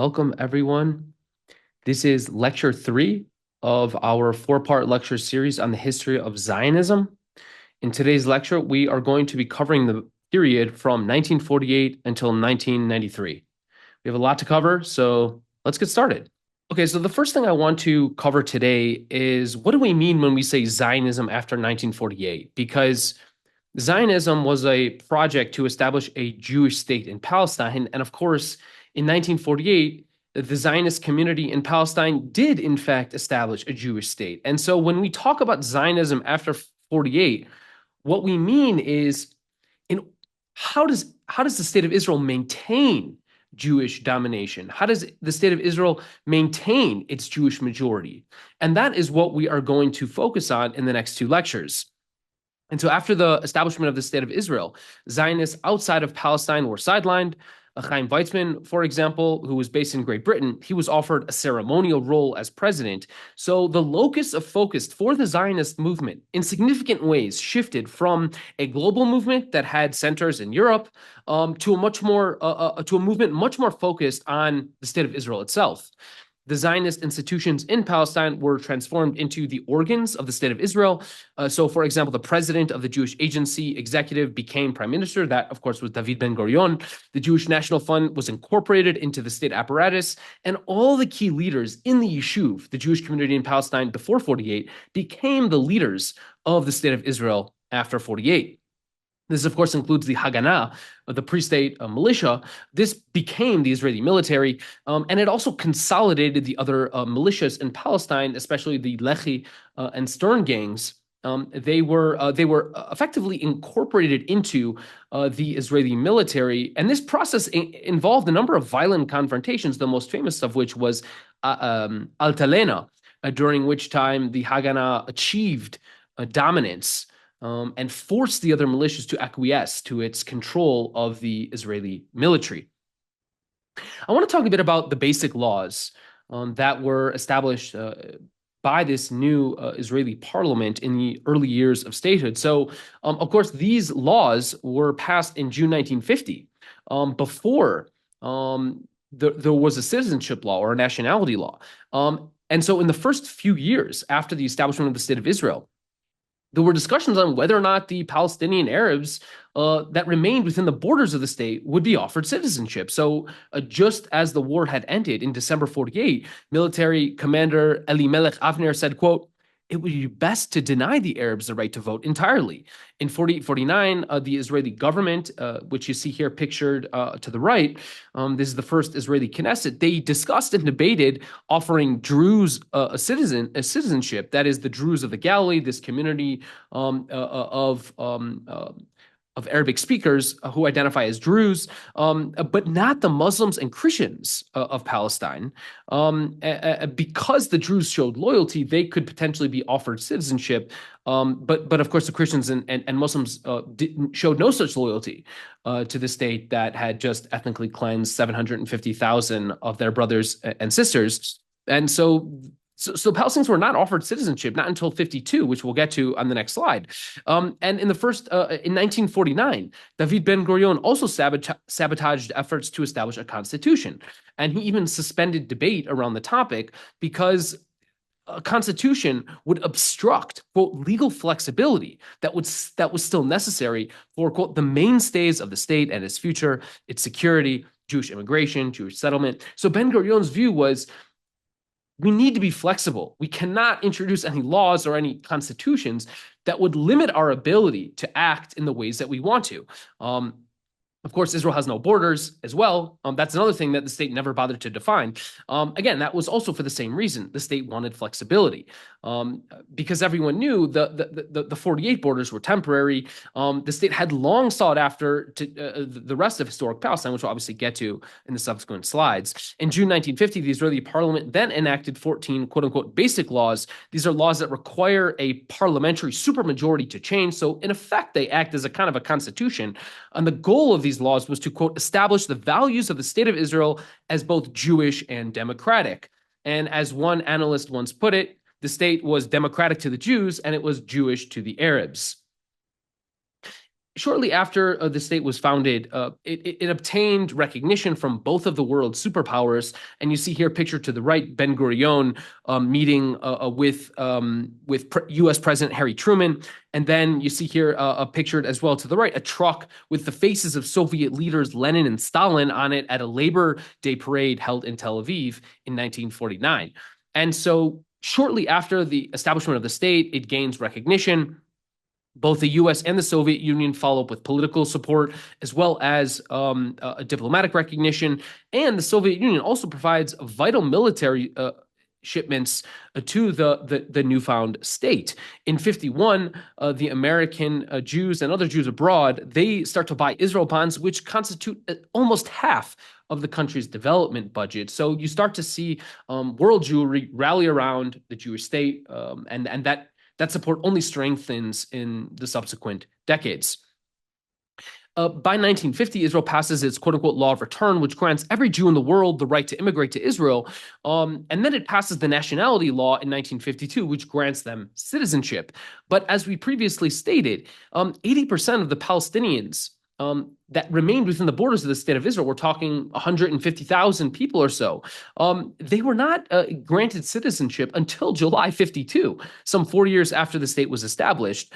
welcome everyone. This is lecture 3 of our 4-part lecture series on the history of Zionism. In today's lecture, we are going to be covering the period from 1948 until 1993. We have a lot to cover, so let's get started. Okay, so the first thing I want to cover today is what do we mean when we say Zionism after 1948? Because Zionism was a project to establish a Jewish state in Palestine. And of course, in 1948, the Zionist community in Palestine did, in fact, establish a Jewish state. And so when we talk about Zionism after 48, what we mean is in how does the state of Israel maintain Jewish domination? How does the state of Israel maintain its Jewish majority? And that is what we are going to focus on in the next 2 lectures. And so after the establishment of the state of Israel, Zionists outside of Palestine were sidelined. Chaim Weizmann, for example, who was based in Great Britain, he was offered a ceremonial role as president. So the locus of focus for the Zionist movement in significant ways shifted from a global movement that had centers in Europe to a movement much more focused on the state of Israel itself. The Zionist institutions in Palestine were transformed into the organs of the state of Israel. So, for example, the president of the Jewish Agency executive became prime minister. That, of course, was David Ben-Gurion. The Jewish National Fund was incorporated into the state apparatus. And all the key leaders in the Yishuv, the Jewish community in Palestine before 48, became the leaders of the state of Israel after 48. This, of course, includes the Haganah, the pre-state militia. This became the Israeli military, and it also consolidated the other militias in Palestine, especially the Lehi and Stern gangs. They were effectively incorporated into the Israeli military, and this process involved a number of violent confrontations, the most famous of which was Altalena, during which time the Haganah achieved dominance and forced the other militias to acquiesce to its control of the Israeli military. I want to talk a bit about the basic laws that were established by this new Israeli parliament in the early years of statehood. So, of course, these laws were passed in June 1950, before there was a citizenship law or a nationality law. And so in the first few years after the establishment of the state of Israel, there were discussions on whether or not the Palestinian Arabs that remained within the borders of the state would be offered citizenship. So just as the war had ended in December 48, military commander Elimelech Avner said, quote, "It would be best to deny the Arabs the right to vote entirely." In 48-49, the Israeli government, which you see here pictured to the right, this is the first Israeli Knesset, they discussed and debated offering Druze a citizenship, that is the Druze of the Galilee, this community of Arabic speakers who identify as Druze, but not the Muslims and Christians of Palestine. Because the Druze showed loyalty, they could potentially be offered citizenship. But of course, the Christians and Muslims showed no such loyalty to the state that had just ethnically cleansed 750,000 of their brothers and sisters. And so Palestinians were not offered citizenship, not until 52, which we'll get to on the next slide. And in 1949, David Ben-Gurion also sabotaged efforts to establish a constitution. And he even suspended debate around the topic because a constitution would obstruct, quote, legal flexibility that was still necessary for, quote, the mainstays of the state and its future, its security, Jewish immigration, Jewish settlement. So Ben-Gurion's view was, we need to be flexible. We cannot introduce any laws or any constitutions that would limit our ability to act in the ways that we want to. Of course, Israel has no borders as well. That's another thing that the state never bothered to define. Again, that was also for the same reason. The state wanted flexibility because everyone knew the 48 borders were temporary. The state had long sought after the rest of historic Palestine, which we'll obviously get to in the subsequent slides. In June 1950, the Israeli parliament then enacted 14 quote-unquote basic laws. These are laws that require a parliamentary supermajority to change. So in effect, they act as a kind of a constitution. And the goal of these laws was to, quote, establish the values of the state of Israel as both Jewish and democratic. And as one analyst once put it, the state was democratic to the Jews and it was Jewish to the Arabs. Shortly after the state was founded, it obtained recognition from both of the world's superpowers. And you see here, pictured to the right, Ben Gurion meeting with U.S. President Harry Truman. And then you see here pictured as well to the right, a truck with the faces of Soviet leaders Lenin and Stalin on it at a Labor Day parade held in Tel Aviv in 1949. And so shortly after the establishment of the state, it gains recognition. Both the U.S. and the Soviet Union follow up with political support as well as a diplomatic recognition. And the Soviet Union also provides vital military shipments to the newfound state. In 51, the American Jews and other Jews abroad, they start to buy Israel bonds, which constitute almost half of the country's development budget. So you start to see world Jewry rally around the Jewish state, and that support only strengthens in the subsequent decades. By 1950, Israel passes its quote-unquote law of return, which grants every Jew in the world the right to immigrate to Israel. And then it passes the nationality law in 1952, which grants them citizenship. But as we previously stated, 80% of the Palestinians that remained within the borders of the state of Israel, we're talking 150,000 people or so, they were not granted citizenship until July 52, some 4 years after the state was established.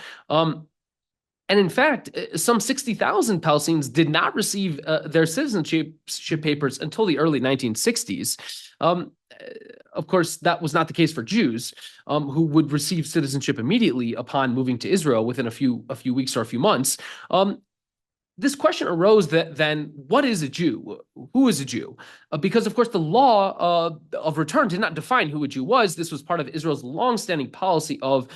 And in fact, some 60,000 Palestinians did not receive their citizenship papers until the early 1960s. Of course, that was not the case for Jews, who would receive citizenship immediately upon moving to Israel within a few weeks or a few months. This question arose that then, what is a Jew? Who is a Jew? Because, of course, the law of return did not define who a Jew was. This was part of Israel's longstanding policy of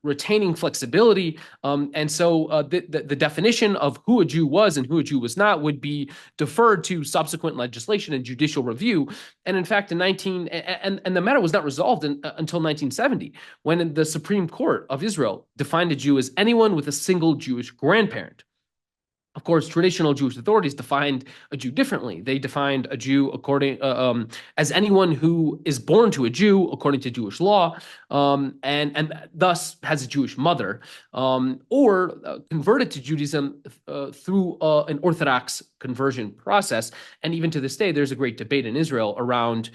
retaining flexibility. And so the definition of who a Jew was and who a Jew was not would be deferred to subsequent legislation and judicial review. And in fact, and the matter was not resolved until 1970, when the Supreme Court of Israel defined a Jew as anyone with a single Jewish grandparent. Of course, traditional Jewish authorities defined a Jew differently. They defined a Jew as anyone who is born to a Jew according to Jewish law, and thus has a Jewish mother, or converted to Judaism through an Orthodox conversion process. And even to this day, there's a great debate in Israel around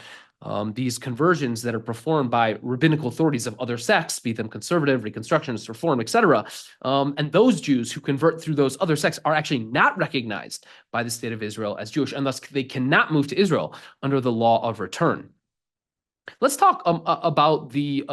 these conversions that are performed by rabbinical authorities of other sects, be them conservative, Reconstructionist, Reform, etc. And those Jews who convert through those other sects are actually not recognized by the state of Israel as Jewish, and thus they cannot move to Israel under the law of return. Let's talk about the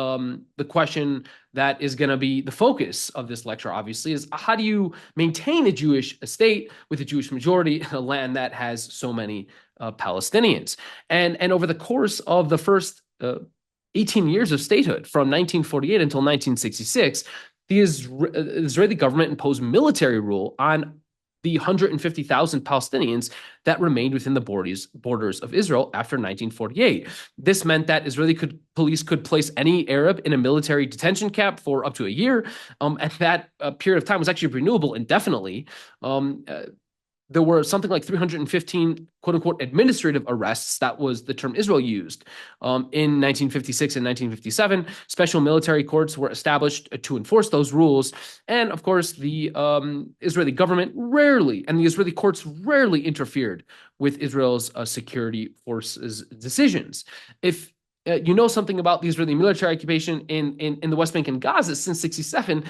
question that is going to be the focus of this lecture, obviously, is how do you maintain a Jewish state with a Jewish majority in a land that has so many Palestinians? And over the course of the first 18 years of statehood, from 1948 until 1966, the Israeli government imposed military rule on the 150,000 Palestinians that remained within the borders of Israel after 1948. This meant that Israeli police could place any Arab in a military detention camp for up to a year, and that period of time was actually renewable indefinitely. There were something like 315 quote-unquote administrative arrests. That was the term Israel used in 1956 and 1957. Special military courts were established to enforce those rules. And of course, the Israeli government and the Israeli courts rarely interfered with Israel's security forces' decisions. If you know something about the Israeli military occupation in the West Bank and Gaza since 1967,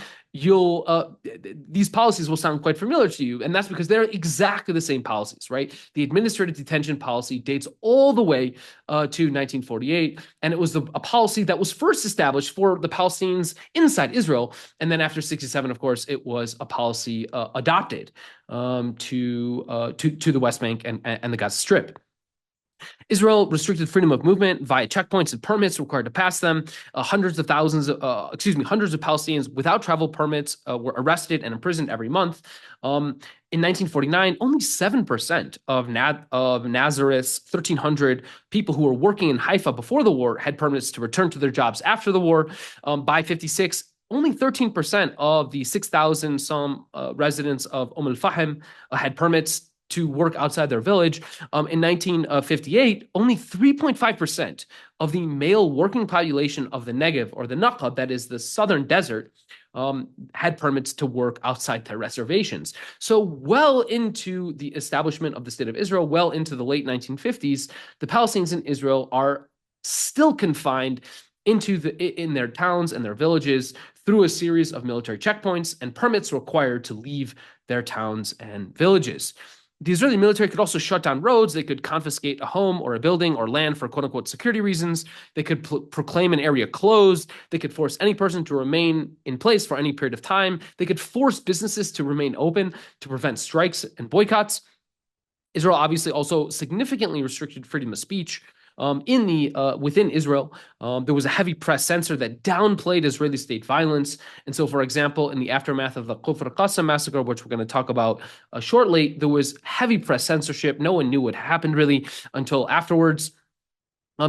these policies will sound quite familiar to you, and that's because they're exactly the same policies, right? The administrative detention policy dates all the way to 1948, and it was a policy that was first established for the Palestinians inside Israel, and then after 1967, of course, it was a policy adopted to the West Bank and the Gaza Strip. Israel restricted freedom of movement via checkpoints and permits required to pass them. Hundreds of Palestinians without travel permits were arrested and imprisoned every month. In 1949, only 7% of Nazareth's 1,300 people who were working in Haifa before the war had permits to return to their jobs after the war. By 1956, only 13% of the 6,000 some residents of Al-Fahim had permits to work outside their village. In 1958, only 3.5% of the male working population of the Negev, or the Naqab, that is the southern desert, had permits to work outside their reservations. So well into the establishment of the State of Israel, well into the late 1950s, the Palestinians in Israel are still confined in their towns and their villages through a series of military checkpoints and permits required to leave their towns and villages. The Israeli military could also shut down roads. They could confiscate a home or a building or land for quote unquote security reasons. They could proclaim an area closed. They could force any person to remain in place for any period of time. They could force businesses to remain open to prevent strikes and boycotts. Israel obviously also significantly restricted freedom of speech. Within Israel, there was a heavy press censor that downplayed Israeli state violence. And so, for example, in the aftermath of the Kfar Qassam massacre, which we're going to talk about shortly, there was heavy press censorship. No one knew what happened really until afterwards.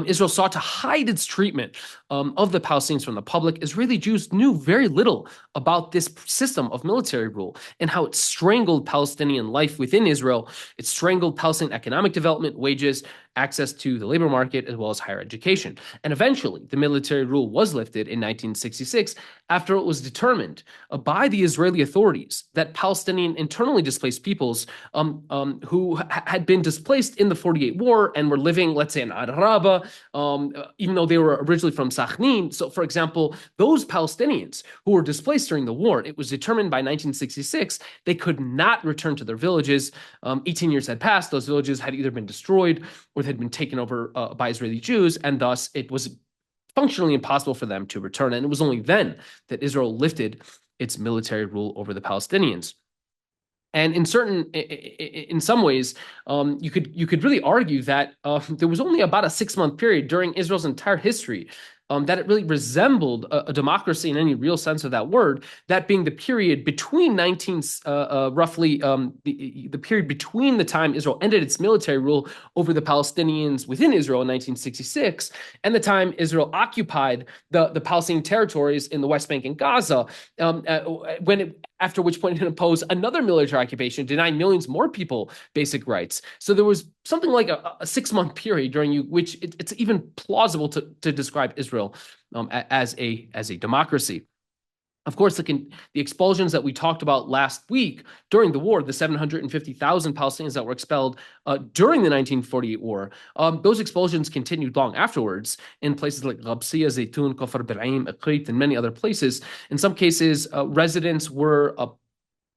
Israel sought to hide its treatment of the Palestinians from the public. Israeli Jews knew very little about this system of military rule and how it strangled Palestinian life within Israel. It strangled Palestinian economic development, wages, access to the labor market, as well as higher education. And eventually, the military rule was lifted in 1966 after it was determined by the Israeli authorities that Palestinian internally displaced peoples who had been displaced in the 48 war and were living, let's say, in Araba, even though they were originally from Sakhnin. So, for example, those Palestinians who were displaced during the war, it was determined by 1966 they could not return to their villages. 18 years had passed. Those villages had either been destroyed or had been taken over by Israeli Jews, and thus it was functionally impossible for them to return. And it was only then that Israel lifted its military rule over the Palestinians. And in some ways, you could really argue that there was only about a 6-month period during Israel's entire history that it really resembled a democracy in any real sense of that word. That being the period between the period between the time Israel ended its military rule over the Palestinians within Israel in 1966 and the time Israel occupied the Palestinian territories in the West Bank and Gaza. After which point it imposed another military occupation, denying millions more people basic rights. So there was something like a 6-month period during which it's even plausible to describe Israel as a democracy. Of course, the expulsions that we talked about last week during the war, the 750,000 Palestinians that were expelled during the 1948 war, those expulsions continued long afterwards in places like Ghabsiya, Zaytun, Kfar Biraim, Aqrit, and many other places. In some cases, residents were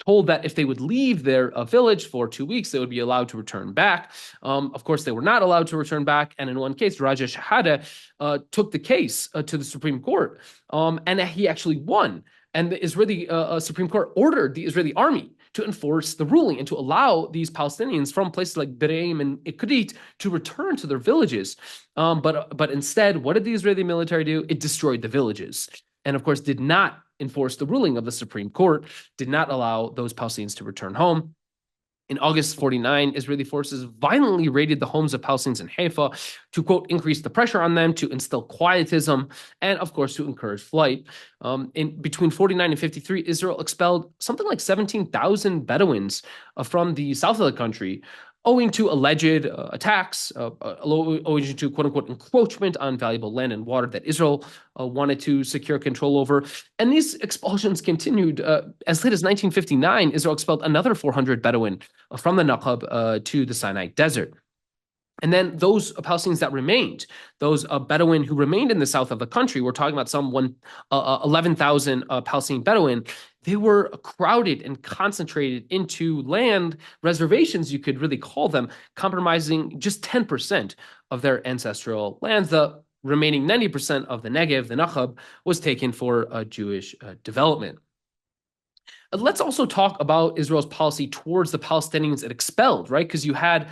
told that if they would leave their village for 2 weeks, they would be allowed to return back. Of course, they were not allowed to return back. And in one case, Raja Shahada took the case to the Supreme Court, and he actually won. And the Israeli Supreme Court ordered the Israeli army to enforce the ruling and to allow these Palestinians from places like Biraim and Ikrit to return to their villages. But instead, what did the Israeli military do? It destroyed the villages. And of course, did not enforce the ruling of the Supreme Court, did not allow those Palestinians to return home. In August 49, Israeli forces violently raided the homes of Palestinians in Haifa to, quote, increase the pressure on them, to instill quietism, and, of course, to encourage flight. Between 49 and 53, Israel expelled something like 17,000 Bedouins from the south of the country, owing to alleged attacks, owing to quote-unquote encroachment on valuable land and water that Israel wanted to secure control over. And these expulsions continued. As late as 1959, Israel expelled another 400 Bedouin from the Naqab to the Sinai Desert. And then those Palestinians that remained, those Bedouin who remained in the south of the country, we're talking about some 11,000 Palestinian Bedouin, they were crowded and concentrated into land reservations, you could really call them, compromising just 10% of their ancestral lands. The remaining 90% of the Negev, the Naqab, was taken for Jewish development. Let's also talk about Israel's policy towards the Palestinians it expelled, right? Because you had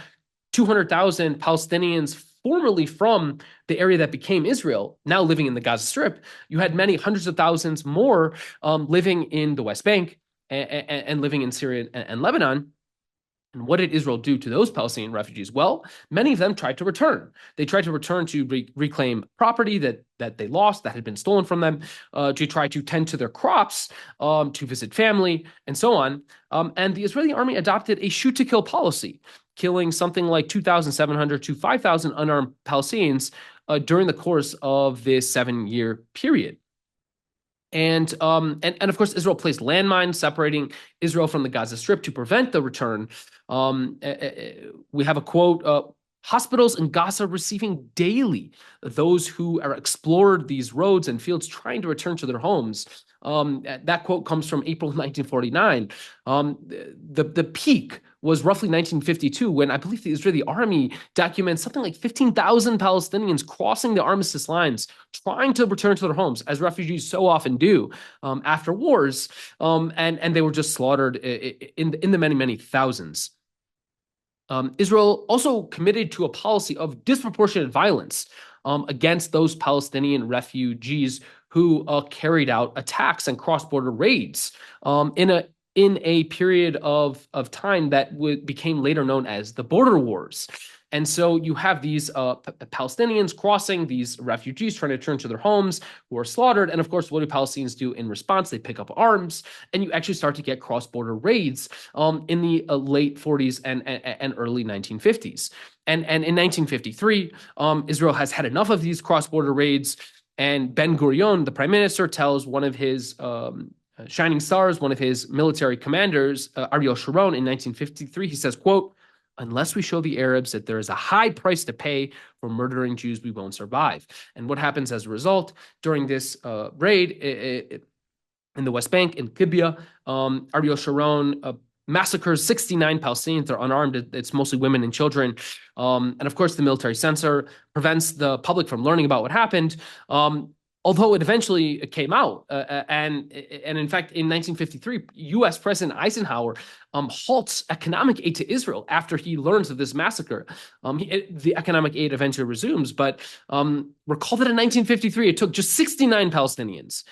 200,000 Palestinians formerly from the area that became Israel, now living in the Gaza Strip. You had many hundreds of thousands more living in the West Bank and living in Syria and Lebanon. And what did Israel do to those Palestinian refugees? Well, many of them tried to return. They tried to return to reclaim property that they lost, that had been stolen from them, to try to tend to their crops, to visit family, and so on. And the Israeli army adopted a shoot-to-kill policy, killing something like 2,700 to 5,000 unarmed Palestinians during the course of this 7-year period. And of course, Israel placed landmines separating Israel from the Gaza Strip to prevent the return. We have a quote: "Hospitals in Gaza receiving daily those who are explored these roads and fields trying to return to their homes." That quote comes from April 1949. The peak was roughly 1952, when I believe the Israeli army documents something like 15,000 Palestinians crossing the armistice lines, trying to return to their homes, as refugees so often do after wars, and they were just slaughtered in the many, many thousands. Israel also committed to a policy of disproportionate violence against those Palestinian refugees who carried out attacks and cross-border raids in a period of time that became later known as the border wars. And so you have these Palestinians crossing, these refugees trying to return to their homes who are slaughtered. And of course, what do Palestinians do in response? They pick up arms, and you actually start to get cross-border raids in the late 40s and early 1950s. And in 1953, Israel has had enough of these cross-border raids. And Ben-Gurion, the prime minister, tells one of his shining stars, one of his military commanders, Ariel Sharon, in 1953, he says, quote, "Unless we show the Arabs that there is a high price to pay for murdering Jews, we won't survive." And what happens as a result during this raid in the West Bank, in Gibeah, Ariel Sharon massacres 69 Palestinians. They're unarmed. It's mostly women and children. And of course, the military censor prevents the public from learning about what happened. Although it eventually came out. And in fact, in 1953, U.S. President Eisenhower halts economic aid to Israel after he learns of this massacre. The economic aid eventually resumes, but recall that in 1953, it took just 69 Palestinians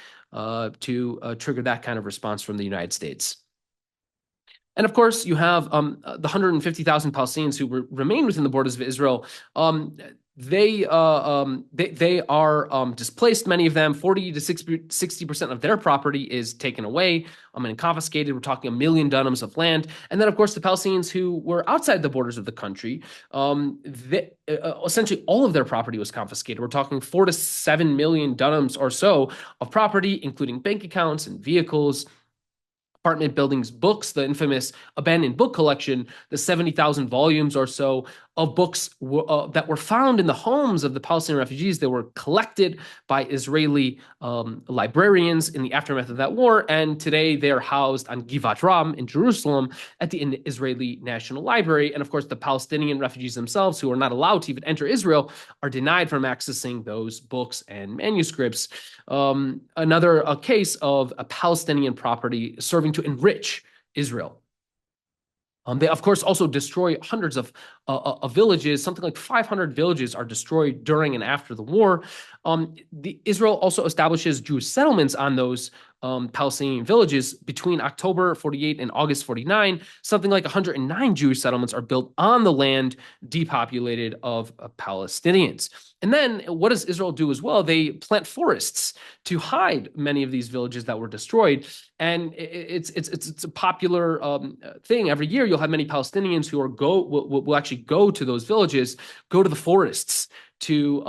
to trigger that kind of response from the United States. And of course, you have the 150,000 Palestinians who remain within the borders of Israel. They are displaced. Many of them, 40 to 60% of their property is taken away and confiscated. We're talking 1 million dunams of land. And then, of course, the Palestinians who were outside the borders of the country, essentially all of their property was confiscated. We're talking 4 to 7 million dunams or so of property, including bank accounts and vehicles, apartment buildings, books, the infamous abandoned book collection, the 70,000 volumes or so of books that were found in the homes of the Palestinian refugees. They were collected by Israeli librarians in the aftermath of that war, and today they're housed on Givat Ram in Jerusalem at the Israeli National Library. And of course, the Palestinian refugees themselves, who are not allowed to even enter Israel, are denied from accessing those books and manuscripts. Another case of a Palestinian property serving to enrich Israel. They, of course, also destroy hundreds of villages. Something like 500 villages are destroyed during and after the war. Israel also establishes Jewish settlements on those Palestinian villages between October 48 and August 49. Something like 109 Jewish settlements are built on the land depopulated of Palestinians. And then what does Israel do as well? They plant forests to hide many of these villages that were destroyed. And it's a popular thing. Every year, you'll have many Palestinians who will actually go to those villages, go to the forests to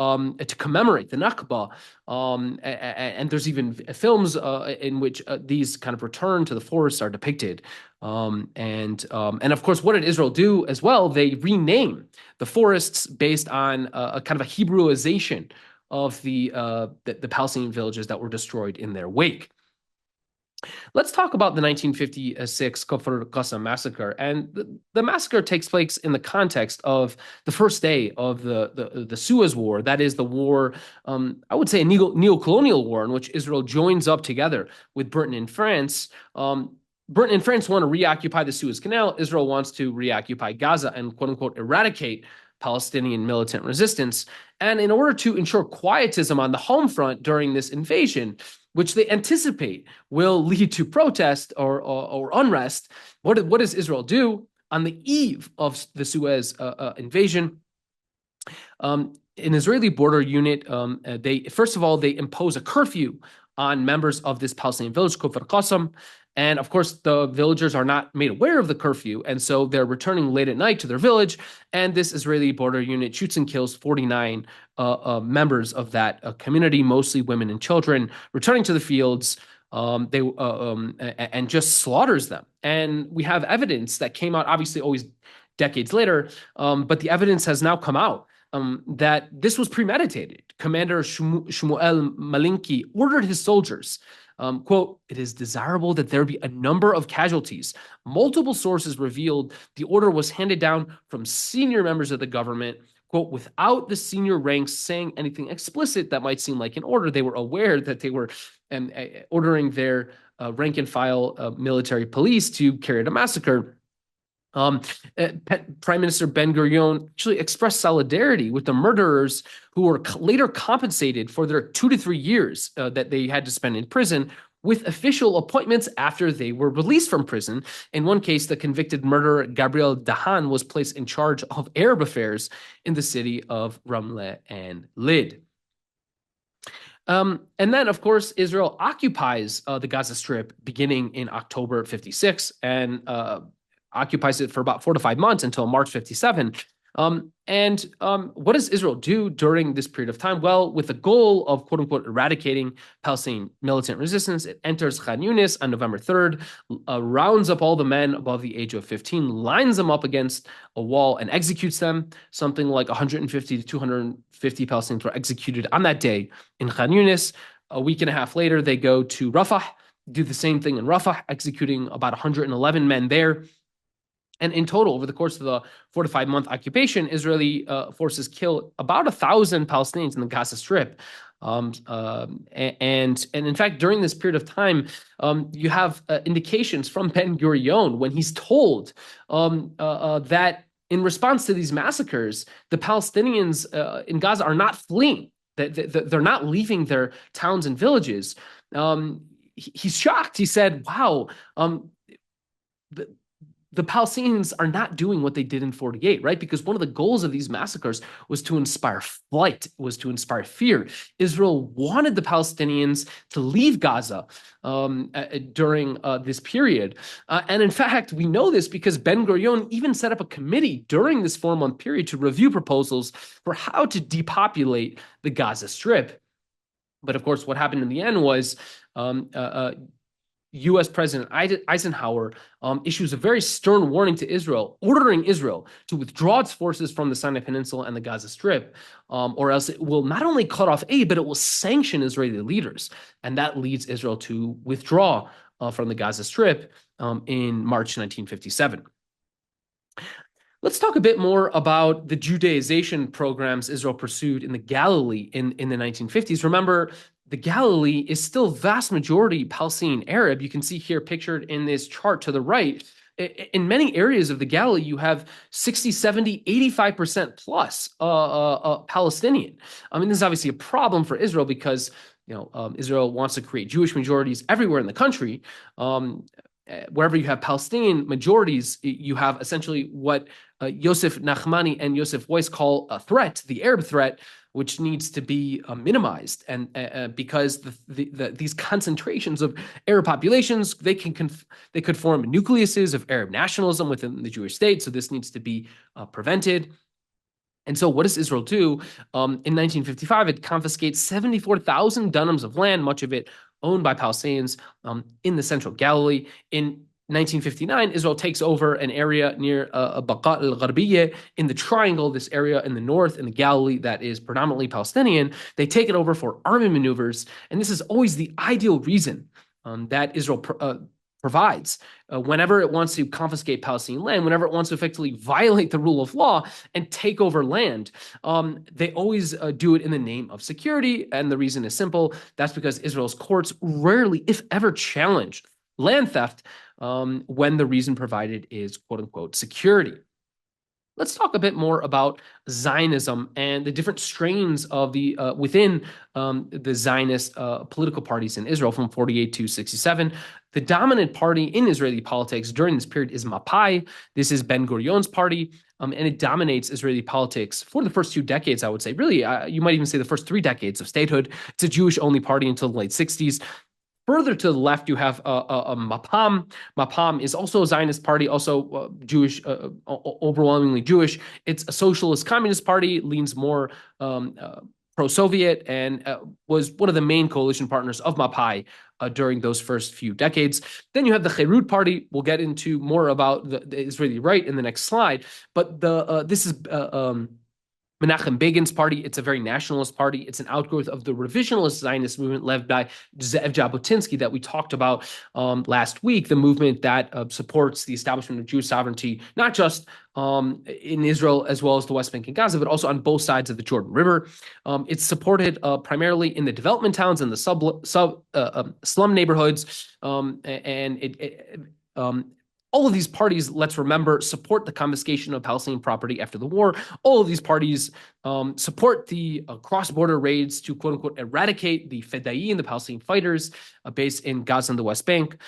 commemorate the Nakba. And there's even films in which these kind of return to the forests are depicted. And of course, what did Israel do as well? They rename the forests based on a kind of a Hebrewisation of the Palestinian villages that were destroyed in their wake. Let's talk about the 1956 Kfar Qassam massacre. And the massacre takes place in the context of the first day of the Suez War. That is the war, I would say a neo-colonial war in which Israel joins up together with Britain and France. Britain and France want to reoccupy the Suez Canal. Israel wants to reoccupy Gaza and, quote unquote, eradicate Palestinian militant resistance. And in order to ensure quietism on the home front during this invasion, which they anticipate will lead to protest or unrest, what does Israel do on the eve of the Suez invasion? An Israeli border unit, they impose a curfew on members of this Palestinian village, Kufr Qasim. And of course, the villagers are not made aware of the curfew. And so they're returning late at night to their village. And this Israeli border unit shoots and kills 49 members of that community, mostly women and children, returning to the fields. And just slaughters them. And we have evidence that came out, obviously, always decades later, but the evidence has now come out that this was premeditated. Commander Shmuel Malinki ordered his soldiers, quote, "It is desirable that there be a number of casualties." Multiple sources revealed the order was handed down from senior members of the government, quote, "without the senior ranks saying anything explicit that might seem like an order." They were aware that they were ordering their rank and file military police to carry out a massacre. Prime Minister Ben-Gurion actually expressed solidarity with the murderers who were later compensated for their 2 to 3 years that they had to spend in prison with official appointments after they were released from prison. In one case, the convicted murderer Gabriel Dahan was placed in charge of Arab affairs in the city of Ramleh and Lid. And then, of course, Israel occupies the Gaza Strip beginning in October 56 and occupies it for about 4 to 5 months until March 57. What does Israel do during this period of time? Well, with the goal of, quote unquote, eradicating Palestinian militant resistance, it enters Khan Yunis on November 3rd, rounds up all the men above the age of 15, lines them up against a wall and executes them. Something like 150 to 250 Palestinians were executed on that day in Khan Yunis. A week and a half later, they go to Rafah, do the same thing in Rafah, executing about 111 men there. And in total, over the course of the 4 to 5 month occupation, Israeli forces kill about 1,000 Palestinians in the Gaza Strip. And in fact, during this period of time, you have indications from Ben-Gurion when he's told that in response to these massacres, the Palestinians in Gaza are not fleeing. They're not leaving their towns and villages. He's shocked. He said, wow, the Palestinians are not doing what they did in 48, right? Because one of the goals of these massacres was to inspire flight, was to inspire fear. Israel wanted the Palestinians to leave Gaza during this period. And in fact, we know this because Ben-Gurion even set up a committee during this 4-month period to review proposals for how to depopulate the Gaza Strip. But of course, what happened in the end was U.S. President Eisenhower issues a very stern warning to Israel, ordering Israel to withdraw its forces from the Sinai Peninsula and the Gaza Strip, or else it will not only cut off aid, but it will sanction Israeli leaders. And that leads Israel to withdraw from the Gaza Strip in March 1957. Let's talk a bit more about the Judaization programs Israel pursued in the Galilee in the 1950s. Remember, the Galilee is still vast majority Palestinian Arab. You can see here pictured in this chart to the right. In many areas of the Galilee, you have 60, 70, 85% plus Palestinian. I mean, this is obviously a problem for Israel because Israel wants to create Jewish majorities everywhere in the country. Wherever you have Palestinian majorities, you have essentially what Yosef Nachmani and Yosef Weiss call a threat, the Arab threat, which needs to be minimized. And because these concentrations of Arab populations, they could form nucleuses of Arab nationalism within the Jewish state. So this needs to be prevented. And so what does Israel do? In 1955, it confiscates 74,000 dunams of land, much of it owned by Palestinians in the central Galilee. In 1959, Israel takes over an area near Baqa al-Gharbiyya in the triangle, this area in the north in the Galilee that is predominantly Palestinian. They take it over for army maneuvers, and this is always the ideal reason that Israel provides whenever it wants to confiscate Palestinian land, whenever it wants to effectively violate the rule of law and take over land. They always do it in the name of security, and the reason is simple. That's because Israel's courts rarely, if ever, challenge land theft when the reason provided is, quote unquote, security. Let's talk a bit more about Zionism and the different strains of the within the Zionist political parties in Israel from 48 to 67. The dominant party in Israeli politics during this period is Mapai. This is Ben-Gurion's party. and it dominates Israeli politics for the first 2 decades, I would say. Really, you might even say the first 3 decades of statehood. It's a Jewish-only party until the late 60s. Further to the left, you have Mapam. Mapam is also a Zionist party, also Jewish, overwhelmingly Jewish. It's a socialist communist party, leans more pro-Soviet, and was one of the main coalition partners of Mapai during those first few decades. Then you have the Cherut party. We'll get into more about the Israeli right in the next slide. But this is Menachem Begin's party. It's a very nationalist party. It's an outgrowth of the revisionist Zionist movement led by Zev Jabotinsky that we talked about last week, the movement that supports the establishment of Jewish sovereignty, not just in Israel as well as the West Bank and Gaza, but also on both sides of the Jordan River. It's supported primarily in the development towns and the slum neighborhoods, all of these parties, let's remember, support the confiscation of Palestinian property after the war. All of these parties support the cross-border raids to, quote unquote, eradicate the Fedayeen, the Palestinian fighters based in Gaza and the West Bank.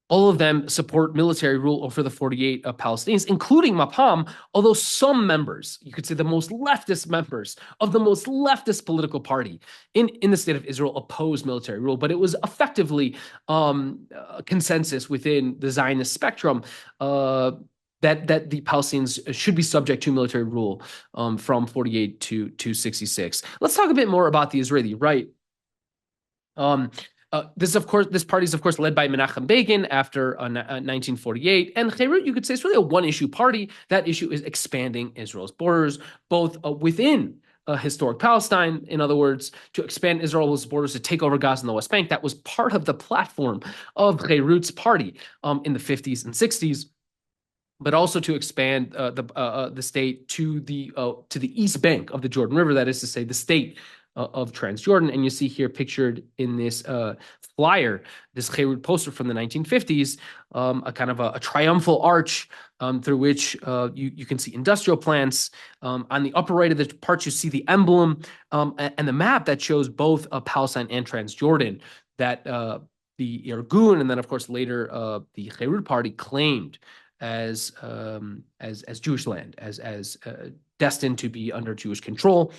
All of them support military rule over the 48 Palestinians, including Mapam, although some members, you could say the most leftist members of the most leftist political party in the state of Israel oppose military rule. But it was effectively a consensus within the Zionist spectrum that the Palestinians should be subject to military rule from 48 to 66. Let's talk a bit more about the Israeli right. This party is of course led by Menachem Begin after 1948, and Cherut, you could say, it's really a one-issue party. That issue is expanding Israel's borders, both within historic Palestine, in other words, to expand Israel's borders to take over Gaza and the West Bank. That was part of the platform of Cherut's party in the 50s and 60s. But also to expand the state to the east bank of the Jordan River, that is to say, the state of Transjordan. And you see here pictured in this flyer, this Cherut poster from the 1950s, a kind of a triumphal arch through which you can see industrial plants. On the upper right of the part, you see the emblem and the map that shows both Palestine and Transjordan that the Irgun and then, of course, later the Cherut party claimed as Jewish land, as destined to be under Jewish control.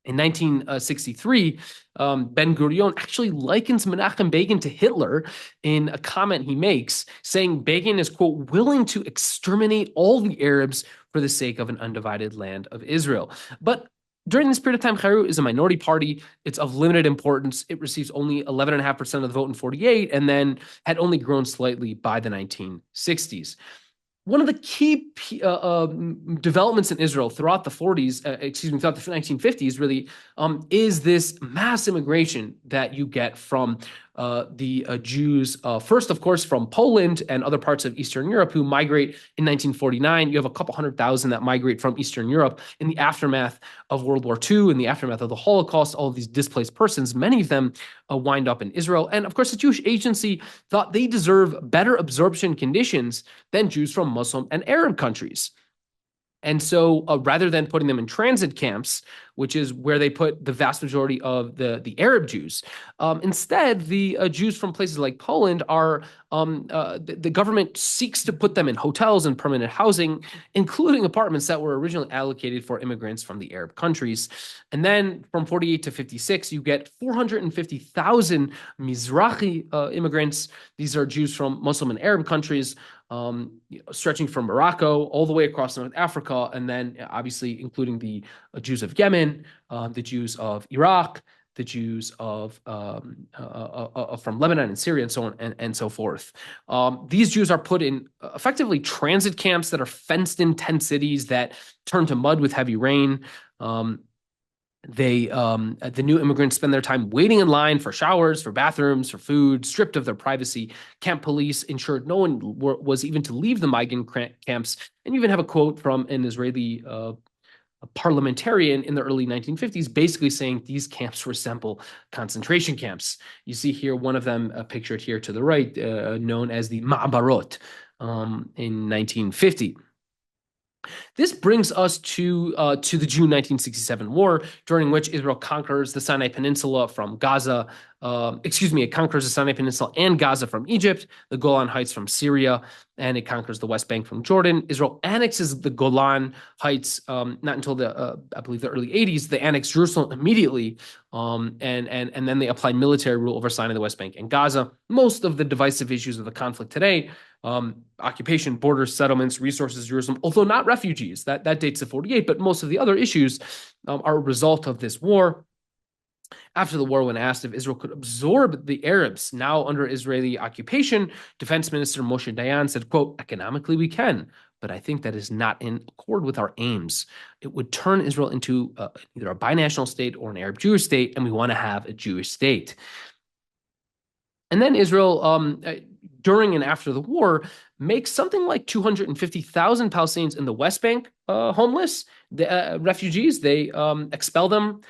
In 1963, Ben-Gurion actually likens Menachem Begin to Hitler in a comment he makes, saying Begin is, quote, willing to exterminate all the Arabs for the sake of an undivided land of Israel. But during this period of time, Cherut is a minority party. It's of limited importance. It receives only 11.5% of the vote in 48 and then had only grown slightly by the 1960s. One of the key developments in Israel throughout the 40s, throughout the 1950s, really, is this mass immigration that you get from the Jews, first, of course, from Poland and other parts of Eastern Europe who migrate in 1949. You have a couple 100,000 that migrate from Eastern Europe in the aftermath of World War II, in the aftermath of the Holocaust. All of these displaced persons, many of them wind up in Israel. And of course, the Jewish Agency thought they deserve better absorption conditions than Jews from Muslim and Arab countries. And so rather than putting them in transit camps, which is where they put the vast majority of the Arab Jews, instead, the Jews from places like Poland are, the government seeks to put them in hotels and permanent housing, including apartments that were originally allocated for immigrants from the Arab countries. And then from 48 to 56, you get 450,000 Mizrahi immigrants. These are Jews from Muslim and Arab countries, stretching from Morocco all the way across North Africa, and then obviously including the Jews of Yemen, the Jews of Iraq, the Jews of from Lebanon and Syria, and so on and so forth. These Jews are put in effectively transit camps that are fenced in tent cities that turn to mud with heavy rain. The new immigrants spend their time waiting in line for showers, for bathrooms, for food, stripped of their privacy. Camp police ensured no one was even to leave the migrant camps. And you even have a quote from an Israeli parliamentarian in the early 1950s, basically saying these camps resemble concentration camps. You see here one of them pictured here to the right, known as the Ma'abarot in 1950. This brings us to the June 1967 war, during which Israel conquers the Sinai Peninsula from Gaza. It conquers the Sinai Peninsula and Gaza from Egypt, the Golan Heights from Syria, and it conquers the West Bank from Jordan. Israel annexes the Golan Heights not until I believe the early 80s. They annex Jerusalem immediately, and then they applied military rule over Sinai, the West Bank, and Gaza. Most of the divisive issues of the conflict today, occupation, borders, settlements, resources, Jerusalem, although not refugees. That dates to 48, but most of the other issues are a result of this war. After the war, when asked if Israel could absorb the Arabs now under Israeli occupation, Defense Minister Moshe Dayan said, quote, "Economically we can, but I think that is not in accord with our aims. It would turn Israel into either a binational state or an Arab Jewish state, and we want to have a Jewish state." And then Israel, during and after the war, makes something like 250,000 Palestinians in the West Bank homeless, refugees. They expel them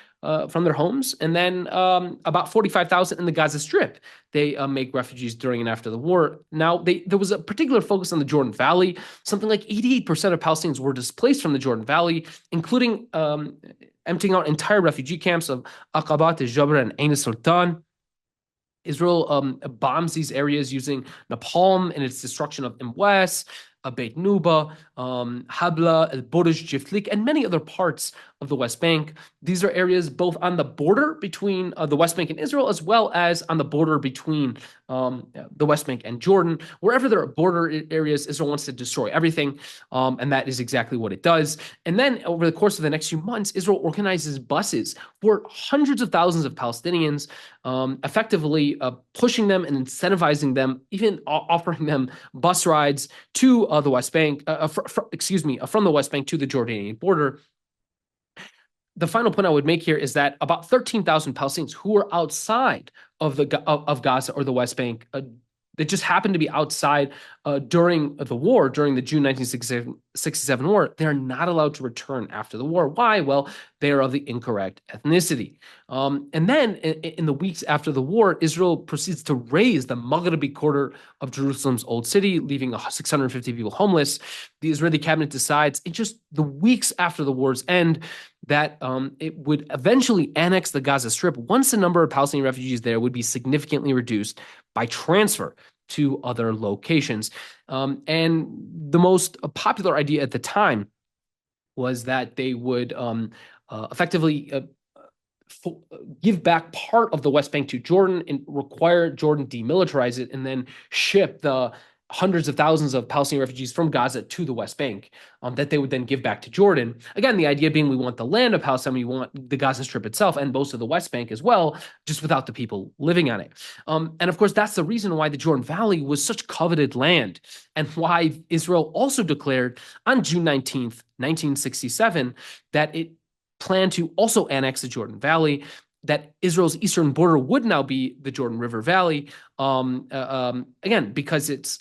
from their homes. And then about 45,000 in the Gaza Strip. They make refugees during and after the war. Now, there was a particular focus on the Jordan Valley. Something like 88% of Palestinians were displaced from the Jordan Valley, including emptying out entire refugee camps of Aqaba, Jabra, and Ain Sultan. Israel bombs these areas using napalm in its destruction of Imwes, Beit Nuba, Habla, El Boruj, Jiflik, and many other parts of the West Bank. These are areas both on the border between the West Bank and Israel, as well as on the border between the West Bank and Jordan. Wherever there are border areas, Israel wants to destroy everything, and that is exactly what it does. And then over the course of the next few months, Israel organizes buses for hundreds of thousands of Palestinians, effectively pushing them and incentivizing them, even offering them bus rides to the West Bank, from the West Bank to the Jordanian border. The final point I would make here is that about 13,000 Palestinians who were outside of Gaza or the West Bank, they just happened to be outside during the war, during the June 1967 war. They're not allowed to return after the war. Why? Well, they are of the incorrect ethnicity. And then in the weeks after the war, Israel proceeds to raise the Maghrebi quarter of Jerusalem's old city, leaving 650 people homeless. The Israeli cabinet decides in just the weeks after the war's end that it would eventually annex the Gaza Strip once the number of Palestinian refugees there would be significantly reduced by transfer to other locations. And the most popular idea at the time was that they would effectively give back part of the West Bank to Jordan and require Jordan demilitarize it, and then ship the hundreds of thousands of Palestinian refugees from Gaza to the West Bank that they would then give back to Jordan. Again, the idea being we want the land of Palestine, we want the Gaza Strip itself and most of the West Bank as well, just without the people living on it. And of course, that's the reason why the Jordan Valley was such coveted land, and why Israel also declared on June 19th, 1967, that it planned to also annex the Jordan Valley, that Israel's eastern border would now be the Jordan River Valley, again, because its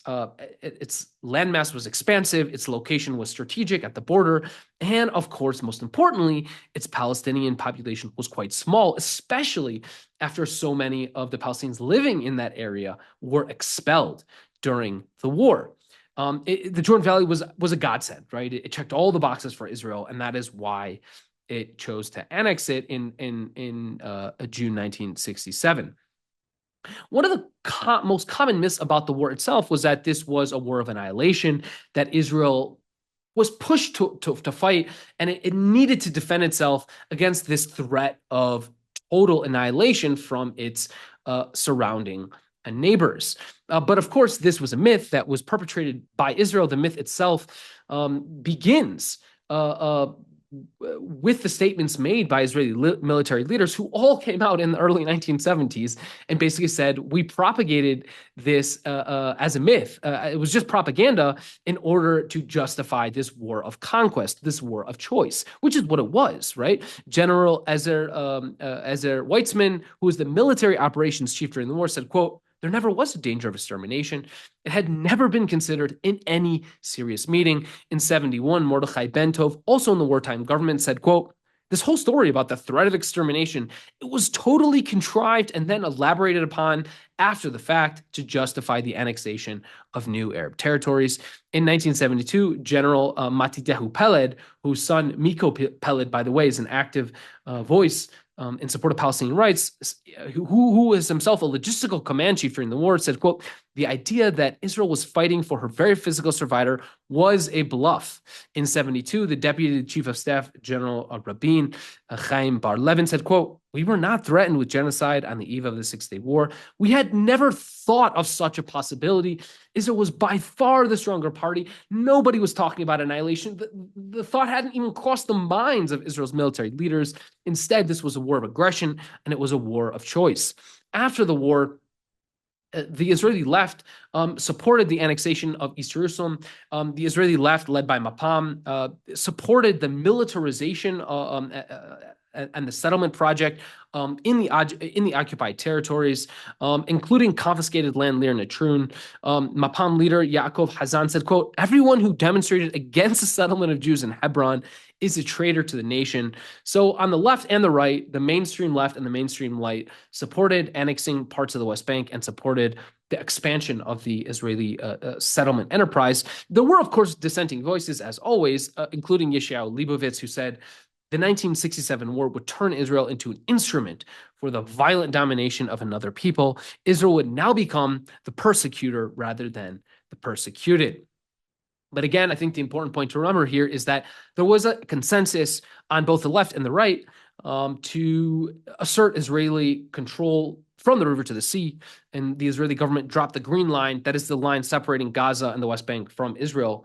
landmass was expansive, its location was strategic at the border, and of course, most importantly, its Palestinian population was quite small, especially after so many of the Palestinians living in that area were expelled during the war. The Jordan Valley was a godsend, right? It checked all the boxes for Israel, and that is why it chose to annex it in June 1967. One of the most common myths about the war itself was that this was a war of annihilation, that Israel was pushed to fight, and it needed to defend itself against this threat of total annihilation from its surrounding neighbors. But of course, this was a myth that was perpetrated by Israel. The myth itself begins with the statements made by Israeli military leaders, who all came out in the early 1970s and basically said, we propagated this as a myth. It was just propaganda in order to justify this war of conquest, this war of choice, which is what it was, right? General Ezer Weitzman, who was the military operations chief during the war, said, quote, "There never was a danger of extermination. It had never been considered in any serious meeting." In 71, Mordechai Bentov, also in the wartime government, said, quote, This whole story about the threat of extermination, it was totally contrived and then elaborated upon after the fact to justify the annexation of new Arab territories. In 1972, General Matidehu Peled, whose son Miko Peled, by the way, is an active voice in support of Palestinian rights, who is himself a logistical command chief during the war, said, quote, the idea that Israel was fighting for her very physical survival was a bluff. In 72, the Deputy Chief of Staff, General Rabin Chaim Bar Levin, said, quote, we were not threatened with genocide on the eve of the Six-Day War. We had never thought of such a possibility. Israel was by far the stronger party. Nobody was talking about annihilation. The thought hadn't even crossed the minds of Israel's military leaders. Instead, this was a war of aggression, and it was a war of choice. After the war, the Israeli left supported the annexation of East Jerusalem. The Israeli left, led by Mapam, supported the militarization and the settlement project in the occupied territories, including confiscated land near Natrun. Mapam leader Yaakov Hazan said, quote, everyone who demonstrated against the settlement of Jews in Hebron is a traitor to the nation. So on the left and the right, the mainstream left and the mainstream right supported annexing parts of the West Bank and supported the expansion of the Israeli settlement enterprise. There were, of course, dissenting voices, as always, including Yeshayahu Leibovitz, who said the 1967 war would turn Israel into an instrument for the violent domination of another people. Israel would now become the persecutor rather than the persecuted. But again, I think the important point to remember here is that there was a consensus on both the left and the right to assert Israeli control from the river to the sea, and the Israeli government dropped the green line, that is the line separating Gaza and the West Bank from Israel.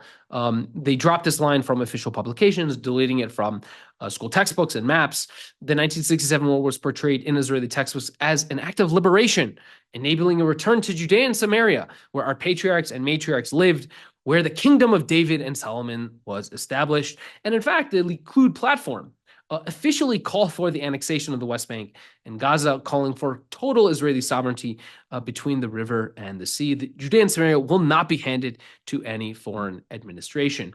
They dropped this line from official publications, deleting it from school textbooks and maps. The 1967 war was portrayed in Israeli textbooks as an act of liberation, enabling a return to Judea and Samaria, where our patriarchs and matriarchs lived, where the kingdom of David and Solomon was established. And in fact, the Likud platform officially called for the annexation of the West Bank and Gaza, calling for total Israeli sovereignty between the river and the sea. The Judea and Samaria will not be handed to any foreign administration.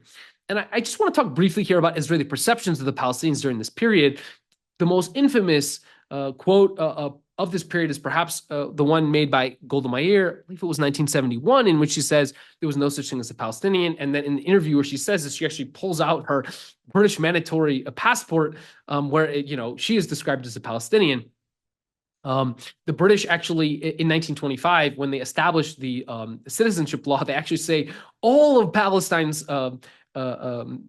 And I just want to talk briefly here about Israeli perceptions of the Palestinians during this period. The most infamous quote of this period is perhaps the one made by Golda Meir, I believe it was 1971, in which she says there was no such thing as a Palestinian. And then in the interview where she says this, she actually pulls out her British mandatory passport, where she is described as a Palestinian. The British actually, in 1925, when they established the citizenship law, they actually say all of Palestine's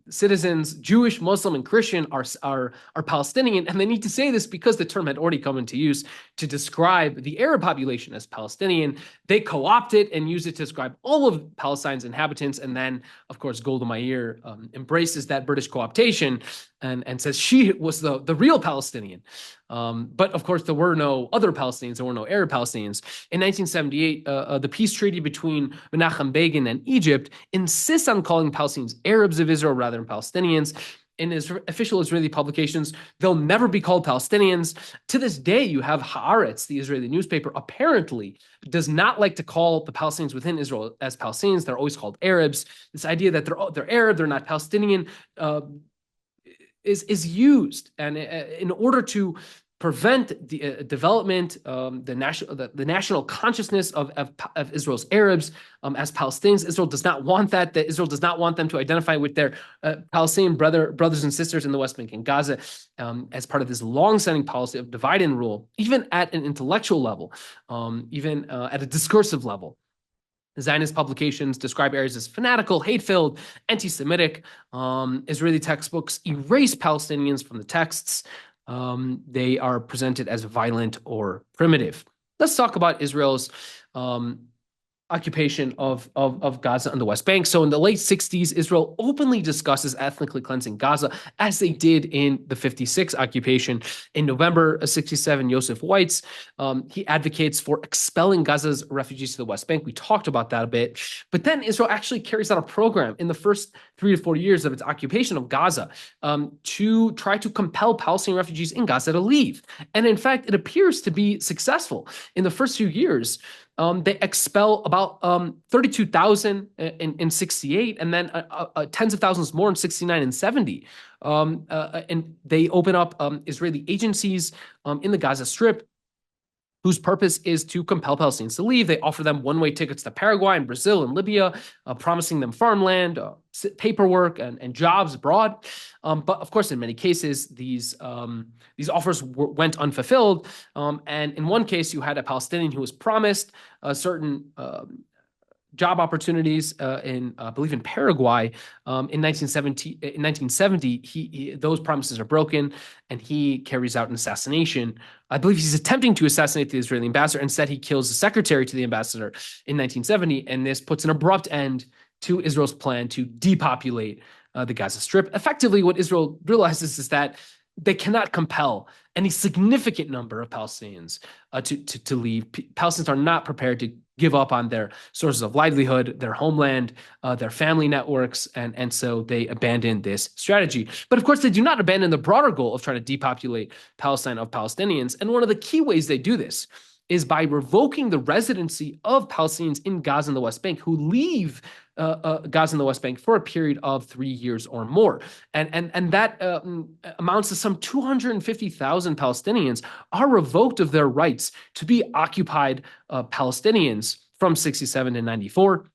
citizens, Jewish, Muslim, and Christian, are Palestinian, and they need to say this because the term had already come into use to describe the Arab population as Palestinian. They co-opt it and use it to describe all of Palestine's inhabitants, and then, of course, Golda Meir embraces that British co-optation and says she was the real Palestinian. But of course, there were no other Palestinians. There were no Arab Palestinians. In 1978, the peace treaty between Menachem Begin and Egypt insists on calling Palestinians Arabs of Israel rather than Palestinians. In official Israeli publications, they'll never be called Palestinians. To this day, you have Haaretz, the Israeli newspaper, apparently does not like to call the Palestinians within Israel as Palestinians. They're always called Arabs. This idea that they're Arab, they're not Palestinian, is used, and in order to prevent the development, the national consciousness of Israel's Arabs as Palestinians. Israel does not want that. That Israel does not want them to identify with their Palestinian brothers and sisters in the West Bank and Gaza as part of this long-standing policy of divide and rule, even at an intellectual level, even at a discursive level. Zionist publications describe areas as fanatical, hate-filled, anti-Semitic. Israeli textbooks erase Palestinians from the texts. They are presented as violent or primitive. Let's talk about Israel's occupation of Gaza and the West Bank. So in the late 60s, Israel openly discusses ethnically cleansing Gaza, as they did in the 56 occupation. In November of 67, Yosef Weitz, he advocates for expelling Gaza's refugees to the West Bank. We talked about that a bit. But then Israel actually carries out a program in the first 3 to 4 years of its occupation of Gaza to try to compel Palestinian refugees in Gaza to leave. And in fact, it appears to be successful. In the first few years, they expel about 32,000 in 68, and then tens of thousands more in 69 and 70. And they open up Israeli agencies in the Gaza Strip whose purpose is to compel Palestinians to leave. They offer them one-way tickets to Paraguay and Brazil and Libya, promising them farmland, paperwork, and jobs abroad. But of course, in many cases, these offers went unfulfilled. And in one case, you had a Palestinian who was promised certain job opportunities I believe in Paraguay in 1970. In 1970, those promises are broken, and he carries out an assassination. I believe he's attempting to assassinate the Israeli ambassador. Instead, he kills the secretary to the ambassador in 1970, and this puts an abrupt end to Israel's plan to depopulate the Gaza Strip. Effectively, what Israel realizes is that they cannot compel any significant number of Palestinians to leave. Palestinians are not prepared to give up on their sources of livelihood, their homeland, their family networks, and so they abandon this strategy. But of course, they do not abandon the broader goal of trying to depopulate Palestine of Palestinians. And one of the key ways they do this is by revoking the residency of Palestinians in Gaza and the West Bank who leave Gaza and the West Bank for a period of 3 years or more. And that amounts to some 250,000 Palestinians are revoked of their rights to be occupied Palestinians from 67 to 94.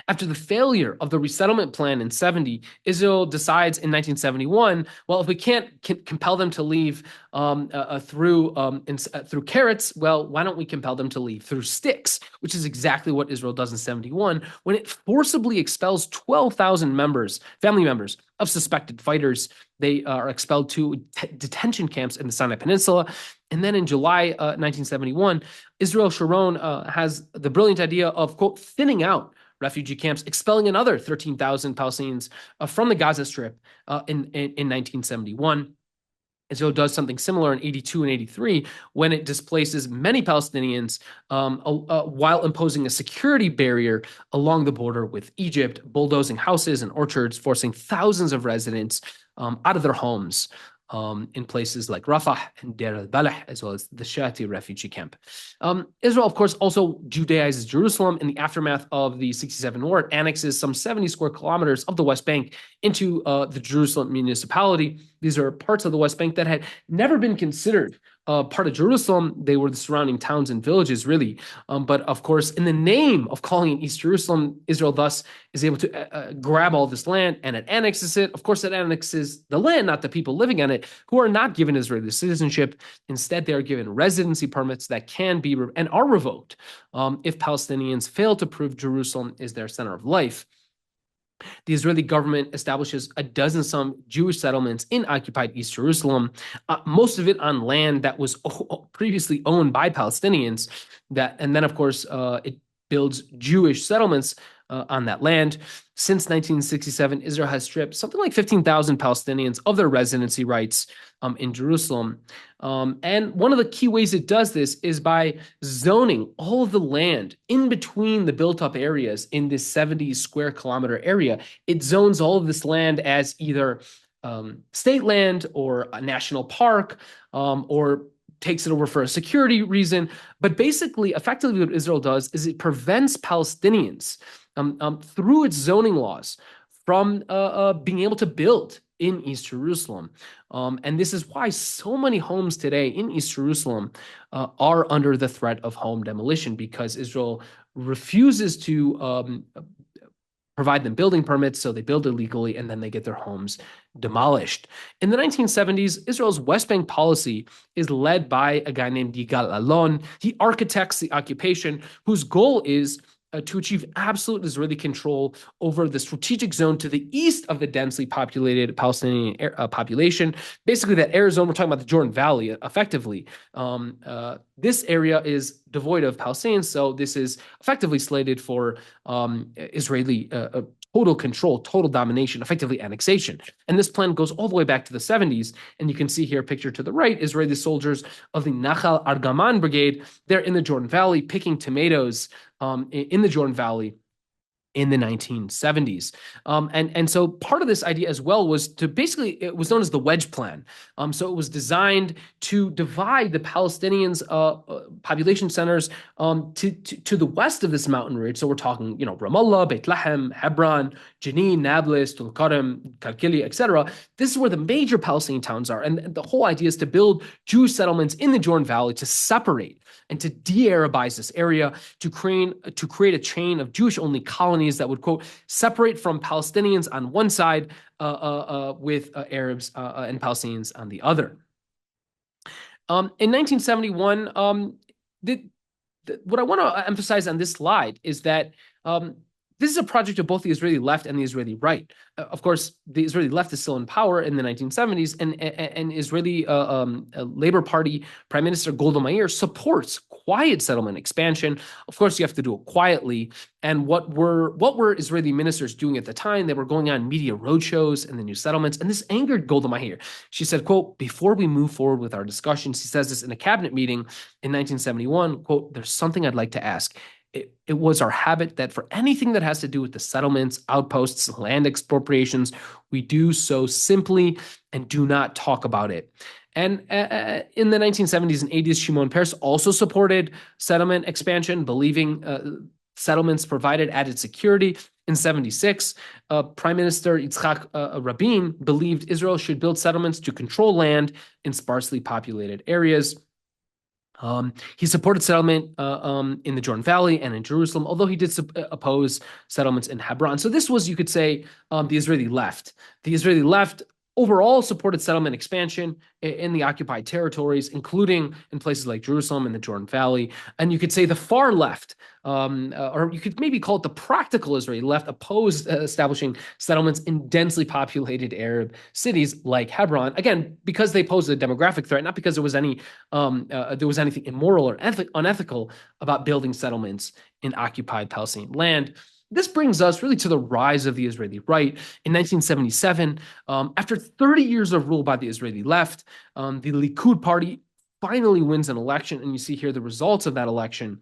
After the failure of the resettlement plan in 70, Israel decides in 1971, well, if we can't compel them to leave through carrots, well, why don't we compel them to leave through sticks, which is exactly what Israel does in 71 when it forcibly expels 12,000 family members of suspected fighters. They are expelled to detention camps in the Sinai Peninsula. And then in July 1971, Israel Sharon has the brilliant idea of, quote, thinning out refugee camps, expelling another 13,000 Palestinians from the Gaza Strip in 1971. Israel does something similar in 82 and 83 when it displaces many Palestinians while imposing a security barrier along the border with Egypt, bulldozing houses and orchards, forcing thousands of residents out of their homes in places like Rafah and Deir al-Balah, as well as the Shati refugee camp. Israel, of course, also Judaizes Jerusalem in the aftermath of the 67 war. It annexes some 70 square kilometers of the West Bank into the Jerusalem municipality. These are parts of the West Bank that had never been considered part of Jerusalem. They were the surrounding towns and villages, really. But of course, in the name of calling it East Jerusalem, Israel thus is able to grab all this land, and it annexes it. Of course, it annexes the land, not the people living on it, who are not given Israeli citizenship. Instead, they are given residency permits that can be and are revoked if Palestinians fail to prove Jerusalem is their center of life. The Israeli government establishes a dozen some Jewish settlements in occupied East Jerusalem, most of it on land that was previously owned by Palestinians. And then, of course, it builds Jewish settlements on that land. Since 1967, Israel has stripped something like 15,000 Palestinians of their residency rights in Jerusalem. And one of the key ways it does this is by zoning all of the land in between the built-up areas in this 70 square kilometer area. It zones all of this land as either state land or a national park, or takes it over for a security reason. But basically, effectively, what Israel does is it prevents Palestinians through its zoning laws from being able to build in East Jerusalem. And this is why so many homes today in East Jerusalem are under the threat of home demolition, because Israel refuses to provide them building permits, so they build illegally, and then they get their homes demolished. In the 1970s, Israel's West Bank policy is led by a guy named Yigal Allon. He architects the occupation, whose goal is to achieve absolute Israeli control over the strategic zone to the east of the densely populated Palestinian population. Basically, that air zone, we're talking about the Jordan Valley, effectively. This area is devoid of Palestinians, so this is effectively slated for Israeli total control, total domination, effectively annexation. And this plan goes all the way back to the 70s. And you can see here, pictured to the right, Israeli soldiers of the Nachal Argaman Brigade. They're in the Jordan Valley picking tomatoes in the Jordan Valley. in the 1970s. And so part of this idea as well was to basically, it was known as the wedge plan. So it was designed to divide the Palestinians' population centers to the west of this mountain ridge. So we're talking, Ramallah, Beit Lahem, Hebron, Jenin, Nablus, Tulkarem, Kalkili, etc. This is where the major Palestinian towns are. And the whole idea is to build Jewish settlements in the Jordan Valley to separate and to de-Arabize this area, to create a chain of Jewish-only colonies that would, quote, separate from Palestinians on one side with Arabs and Palestinians on the other. In 1971, what I want to emphasize on this slide is that this is a project of both the Israeli left and the Israeli right. Of course, the Israeli left is still in power in the 1970s, and Israeli Labor Party Prime Minister Golda Meir supports quiet settlement expansion. Of course, you have to do it quietly. And what were Israeli ministers doing at the time? They were going on media roadshows in the new settlements, and this angered Golda Meir. She said, quote, "Before we move forward with our discussions," she says this in a cabinet meeting in 1971, quote, "there's something I'd like to ask. It was our habit that for anything that has to do with the settlements, outposts, land expropriations, we do so simply and do not talk about it." And in the 1970s and 80s, Shimon Peres also supported settlement expansion, believing settlements provided added security. In 76, Prime Minister Yitzhak Rabin believed Israel should build settlements to control land in sparsely populated areas. He supported settlement in the Jordan Valley and in Jerusalem, although he did oppose settlements in Hebron. So this was, you could say, the Israeli left. The Israeli left overall supported settlement expansion in the occupied territories, including in places like Jerusalem and the Jordan Valley. And you could say the far left, or you could maybe call it the practical Israeli left, opposed establishing settlements in densely populated Arab cities like Hebron, again, because they posed a demographic threat, not because there was anything immoral or unethical about building settlements in occupied Palestinian land. This brings us really to the rise of the Israeli right. In 1977, after 30 years of rule by the Israeli left, the Likud party finally wins an election, and you see here the results of that election.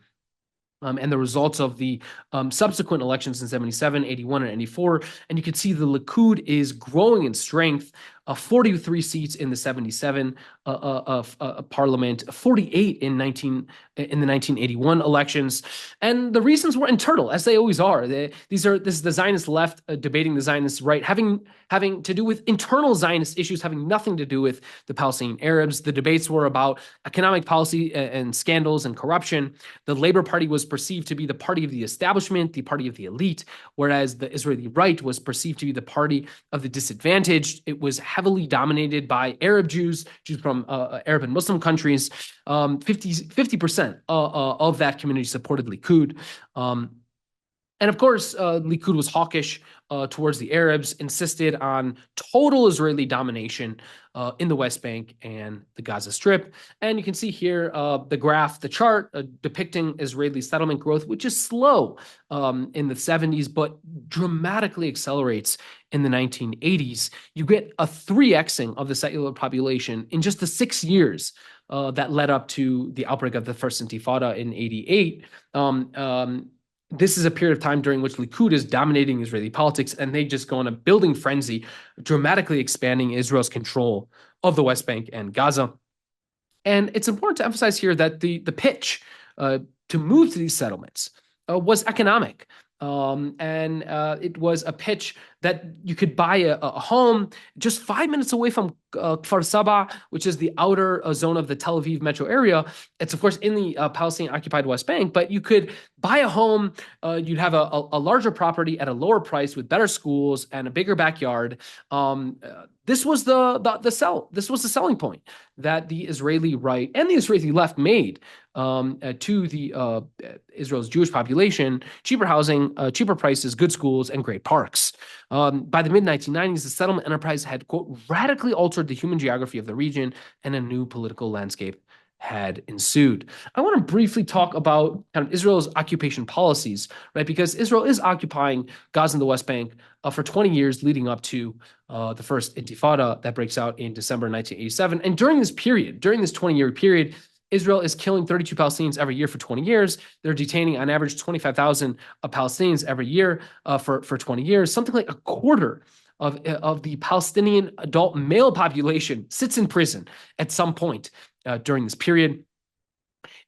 And the results of the subsequent elections in 77, 81, and 84. And you can see the Likud is growing in strength, 43 seats in the 77 parliament, 48 in the 1981 elections. And the reasons were internal, as they always are. This is the Zionist left debating the Zionist right, having to do with internal Zionist issues, having nothing to do with the Palestinian Arabs. The debates were about economic policy and scandals and corruption. The Labor Party was perceived to be the party of the establishment, the party of the elite, whereas the Israeli right was perceived to be the party of the disadvantaged. It was heavily dominated by Arab Jews from Arab and Muslim countries. 50% of that community supported Likud. And of course, Likud was hawkish towards the Arabs, insisted on total Israeli domination in the West Bank and the Gaza Strip. And you can see here the chart depicting Israeli settlement growth, which is slow in the 70s, but dramatically accelerates in the 1980s. You get a 3xing of the settler population in just the 6 years that led up to the outbreak of the First Intifada in 88. This is a period of time during which Likud is dominating Israeli politics, and they just go on a building frenzy, dramatically expanding Israel's control of the West Bank and Gaza. And it's important to emphasize here that the pitch to move to these settlements was economic. And it was a pitch that you could buy a home just 5 minutes away from Kfar Saba, which is the outer zone of the Tel Aviv metro area. It's, of course, in the Palestinian-occupied West Bank, but you could buy a home. You'd have a larger property at a lower price with better schools and a bigger backyard. This was This was the selling point that the Israeli right and the Israeli left made to the Israel's Jewish population: cheaper housing, cheaper prices, good schools, and great parks. By the mid-1990s, the settlement enterprise had, quote, radically altered the human geography of the region, and a new political landscape had ensued. I want to briefly talk about kind of Israel's occupation policies, right? Because Israel is occupying Gaza and the West Bank for 20 years leading up to the First Intifada that breaks out in December 1987. And during this 20-year period, Israel is killing 32 Palestinians every year for 20 years. They're detaining on average 25,000 Palestinians every year for 20 years. Something like a quarter of the Palestinian adult male population sits in prison at some point during this period.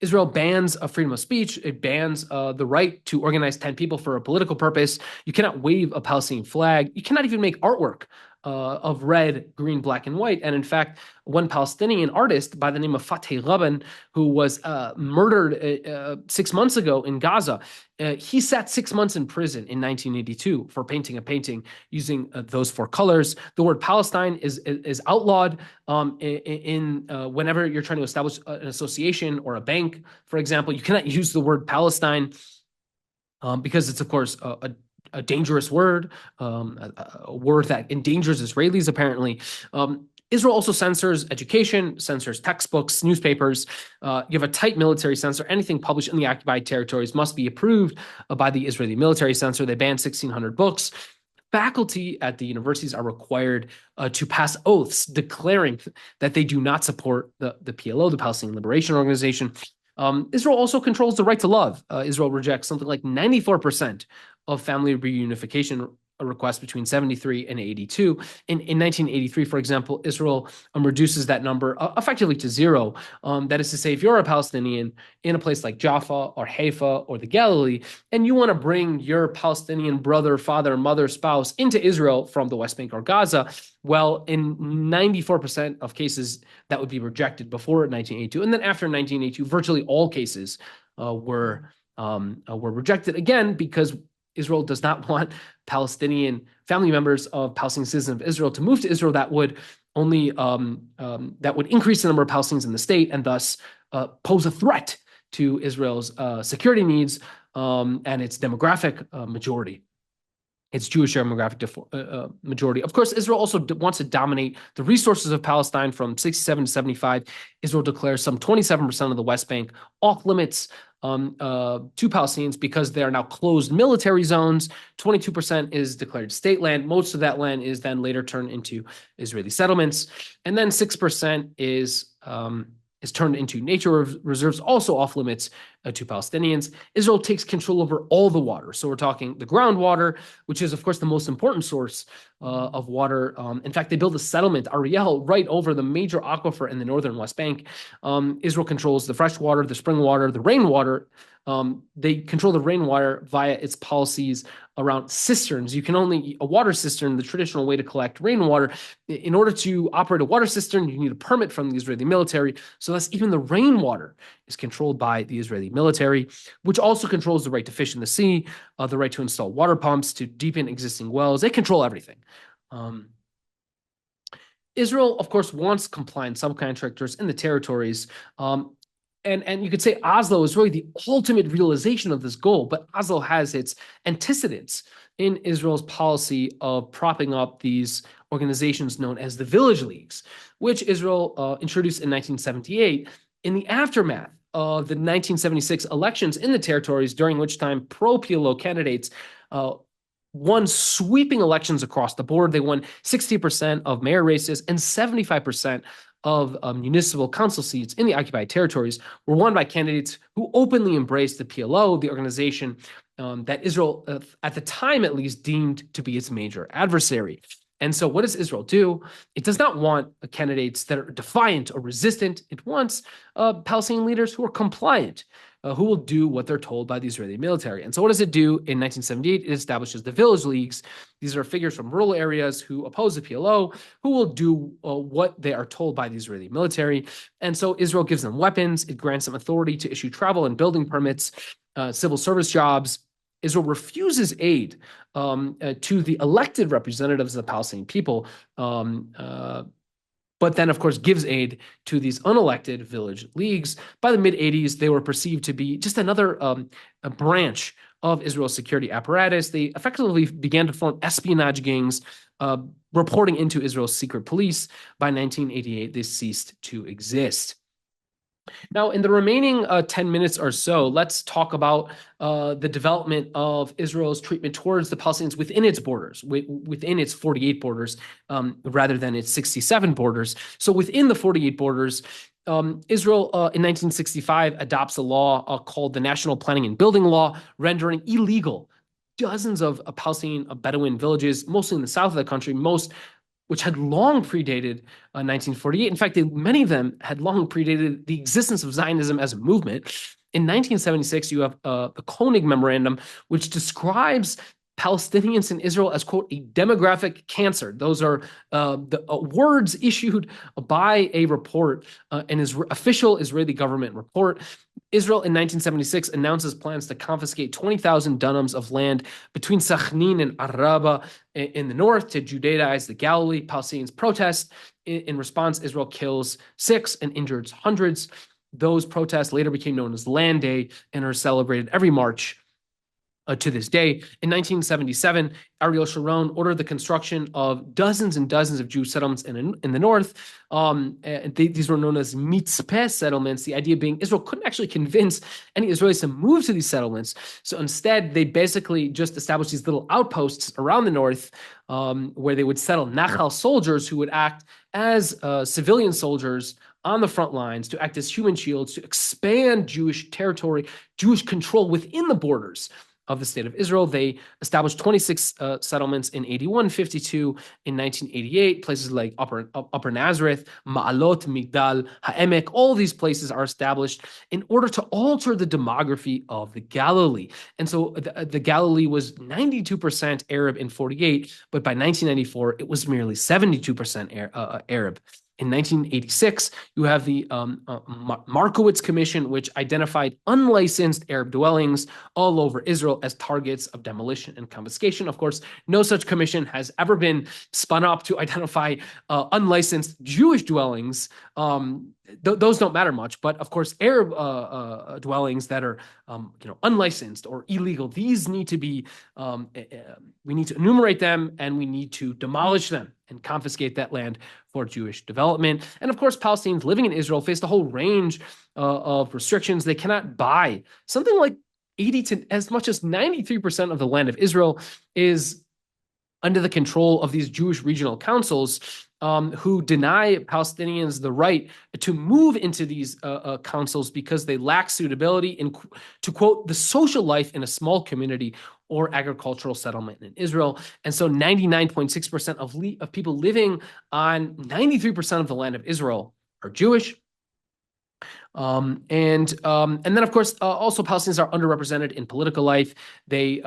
Israel bans freedom of speech. It bans the right to organize 10 people for a political purpose. You cannot wave a Palestinian flag. You cannot even make artwork of red, green, black, and white. And in fact, one Palestinian artist by the name of Fateh Rabin, who was murdered 6 months ago in Gaza, he sat 6 months in prison in 1982 for painting a painting using those four colors. The word Palestine is outlawed whenever you're trying to establish an association or a bank, for example. You cannot use the word Palestine because it's, of course, a dangerous word, a word that endangers Israelis, apparently. Israel also censors education, censors textbooks, newspapers. You have a tight military censor. Anything published in the occupied territories must be approved by the Israeli military censor. They ban 1,600 books. Faculty at the universities are required to pass oaths declaring that they do not support the PLO, the Palestinian Liberation Organization. Israel also controls the right to love. Israel rejects something like 94% of family reunification requests between 73 and 82. In 1983, for example, Israel reduces that number effectively to zero. That is to say, if you're a Palestinian in a place like Jaffa or Haifa or the Galilee, and you want to bring your Palestinian brother, father, mother, spouse into Israel from the West Bank or Gaza, well, in 94% of cases, that would be rejected before 1982. And then after 1982, virtually all cases were rejected again because Israel does not want Palestinian family members of Palestinian citizens of Israel to move to Israel. That would only that would increase the number of Palestinians in the state and thus pose a threat to Israel's security needs and its demographic majority. Its Jewish demographic majority. Of course, Israel also wants to dominate the resources of Palestine from 67 to 75. Israel declares some 27% of the West Bank off limits to Palestinians because they are now closed military zones. 22% is declared state land. Most of that land is then later turned into Israeli settlements. And then 6% is turned into nature reserves, also off limits to Palestinians. Israel takes control over all the water. So we're talking the groundwater, which is, of course, the most important source of water. In fact, they built a settlement, Ariel, right over the major aquifer in the northern West Bank. Israel controls the fresh water, the spring water, the rainwater. They control the rainwater via its policies around cisterns. A water cistern, the traditional way to collect rainwater. In order to operate a water cistern, you need a permit from the Israeli military. So thus, even the rainwater is controlled by the Israeli military, which also controls the right to fish in the sea, the right to install water pumps, to deepen existing wells. They control everything. Israel, of course, wants compliant subcontractors in the territories. And you could say Oslo is really the ultimate realization of this goal, but Oslo has its antecedents in Israel's policy of propping up these organizations known as the village leagues, which Israel introduced in 1978 in the aftermath of the 1976 elections in the territories, during which time pro-PLO candidates won sweeping elections across the board. They won 60% of mayor races and 75% of municipal council seats in the occupied territories were won by candidates who openly embraced the PLO, the organization that Israel, at the time at least, deemed to be its major adversary. And so what does Israel do? It does not want candidates that are defiant or resistant. It wants Palestinian leaders who are compliant, who will do what they're told by the Israeli military. And so what does it do? In 1978, it establishes the village leagues. These are figures from rural areas who oppose the PLO, who will do what they are told by the Israeli military. And so Israel gives them weapons. It grants them authority to issue travel and building permits, civil service jobs. Israel refuses aid to the elected representatives of the Palestinian people, but then, of course, gives aid to these unelected village leagues. By the mid-'80s, they were perceived to be just another a branch of Israel's security apparatus. They effectively began to form espionage gangs, reporting into Israel's secret police. By 1988, they ceased to exist. Now, in the remaining 10 minutes or so, let's talk about the development of Israel's treatment towards the Palestinians within its borders, within its 48 borders, rather than its 67 borders. So within the 48 borders, Israel in 1965 adopts a law called the National Planning and Building Law, rendering illegal dozens of Palestinian Bedouin villages, mostly in the south of the country, most which had long predated 1948. In fact, many of them had long predated the existence of Zionism as a movement. In 1976, you have the Koenig Memorandum, which describes Palestinians in Israel as, quote, a demographic cancer. Those are the words issued by a report, an official Israeli government report. Israel in 1976 announces plans to confiscate 20,000 dunams of land between Sachnin and Araba in the north to Judaize the Galilee. Palestinians protest. In response, Israel kills 6 and injures hundreds. Those protests later became known as Land Day and are celebrated every March to this day. In 1977, Ariel Sharon ordered the construction of dozens and dozens of Jewish settlements in the north. These were known as mitzpeh settlements, the idea being Israel couldn't actually convince any Israelis to move to these settlements. So instead, they basically just established these little outposts around the north where they would settle Nachal soldiers who would act as civilian soldiers on the front lines to act as human shields to expand Jewish territory, Jewish control within the borders of the state of Israel. They established 26 settlements in 81, 52 in 1988, places like Upper Nazareth, Ma'alot, Migdal, Ha'emek. All these places are established in order to alter the demography of the Galilee. And so the Galilee was 92% Arab in 48, but by 1994, it was merely 72% Arab. In 1986, you have the Markowitz Commission, which identified unlicensed Arab dwellings all over Israel as targets of demolition and confiscation. Of course, no such commission has ever been spun up to identify unlicensed Jewish dwellings. Those don't matter much, but of course, Arab dwellings that are unlicensed or illegal, these need to be, we need to enumerate them and we need to demolish them and confiscate that land for Jewish development. And of course, Palestinians living in Israel faced a whole range of restrictions. They cannot buy something like 80 to as much as 93% of the land of Israel is under the control of these Jewish regional councils who deny Palestinians the right to move into these councils because they lack suitability in, to quote, the social life in a small community or agricultural settlement in Israel. And so 99.6% of people living on 93% of the land of Israel are Jewish. And then, of course, also Palestinians are underrepresented in political life. The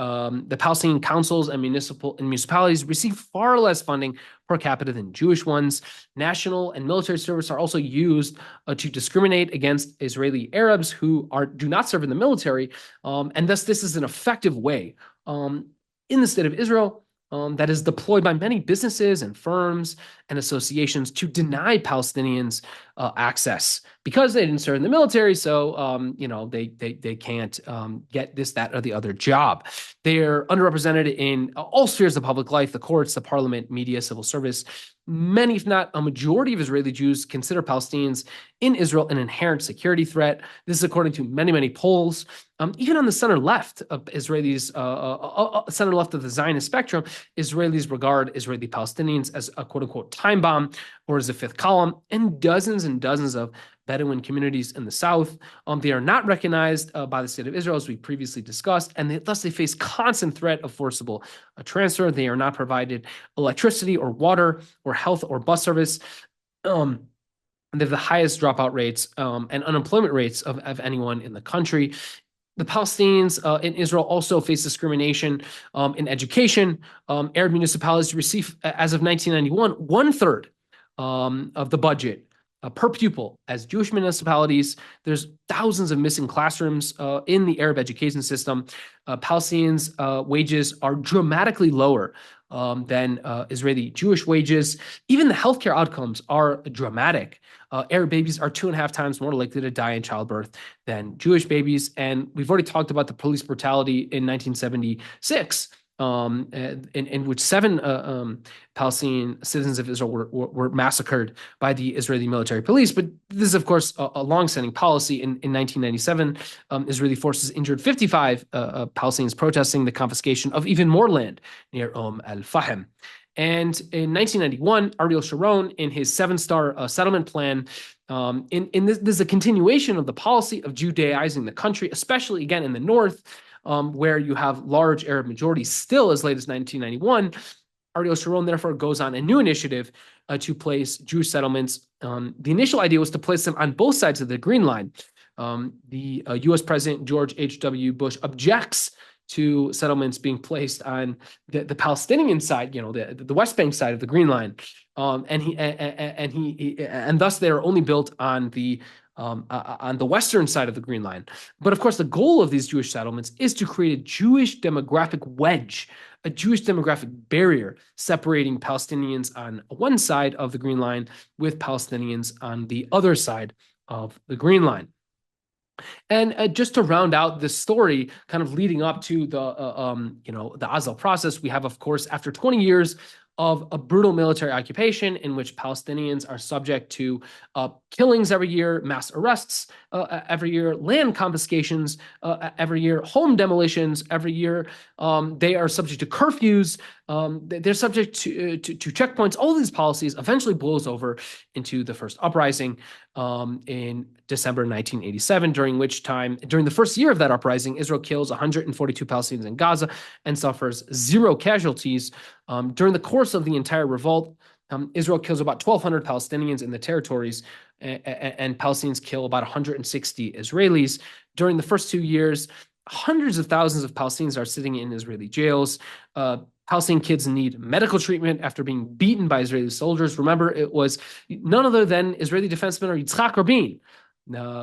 Palestinian councils and municipalities receive far less funding per capita than Jewish ones. National and military service are also used to discriminate against Israeli Arabs who do not serve in the military. And thus, this is an effective way in the state of Israel that is deployed by many businesses and firms and associations to deny Palestinians access because they didn't serve in the military. So, they can't get this, that, or the other job. They're underrepresented in all spheres of public life, the courts, the parliament, media, civil service. Many, if not a majority of Israeli Jews consider Palestinians in Israel an inherent security threat. This is according to many, many polls. Even on the center left of Israelis, center left of the Zionist spectrum, Israelis regard Israeli Palestinians as a quote unquote time bomb or as a fifth column, and dozens of Bedouin communities in the south. They are not recognized by the state of Israel, as we previously discussed, and thus they face constant threat of forcible transfer. They are not provided electricity or water or health or bus service. They have the highest dropout rates and unemployment rates of anyone in the country. The Palestinians in Israel also face discrimination in education. Arab municipalities receive, as of 1991, 1/3 of the budget per pupil as Jewish municipalities. There's thousands of missing classrooms in the Arab education system. Palestinians' wages are dramatically lower than Israeli Jewish wages. Even the healthcare outcomes are dramatic. Arab babies are 2.5 times more likely to die in childbirth than Jewish babies. And we've already talked about the police brutality in 1976. In which 7 Palestinian citizens of Israel were massacred by the Israeli military police. But this is, of course, a longstanding policy. In 1997, Israeli forces injured 55 Palestinians protesting the confiscation of even more land near al-Fahim. And in 1991, Ariel Sharon, in his 7-star settlement plan, In this is a continuation of the policy of Judaizing the country, especially again in the north, where you have large Arab majorities still as late as 1991. Ariel Sharon therefore goes on a new initiative to place Jewish settlements. The initial idea was to place them on both sides of the Green Line. The U.S. President George H.W. Bush objects to settlements being placed on the Palestinian side, the West Bank side of the Green Line, and thus they are only built on the western side of the Green Line. But of course, the goal of these Jewish settlements is to create a Jewish demographic wedge, a Jewish demographic barrier separating Palestinians on one side of the Green Line with Palestinians on the other side of the Green Line. And just to round out this story, kind of leading up to the Oslo process, we have, of course, after 20 years of a brutal military occupation in which Palestinians are subject to killings every year, mass arrests every year, land confiscations every year, home demolitions every year. They are subject to curfews. They're subject to checkpoints. All of these policies eventually blows over into the first uprising in December 1987, during the first year of that uprising, Israel kills 142 Palestinians in Gaza and suffers 0 casualties. During the course of the entire revolt, Israel kills about 1,200 Palestinians in the territories, and Palestinians kill about 160 Israelis. During the first 2 years, hundreds of thousands of Palestinians are sitting in Israeli jails. Palestinian kids need medical treatment after being beaten by Israeli soldiers. Remember, it was none other than Israeli Defense Minister Yitzhak Rabin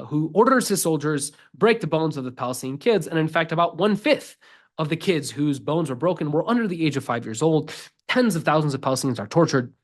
who orders his soldiers break the bones of the Palestinian kids. And in fact, about 1/5 of the kids whose bones were broken were under the age of 5 years old. Tens of thousands of Palestinians are tortured.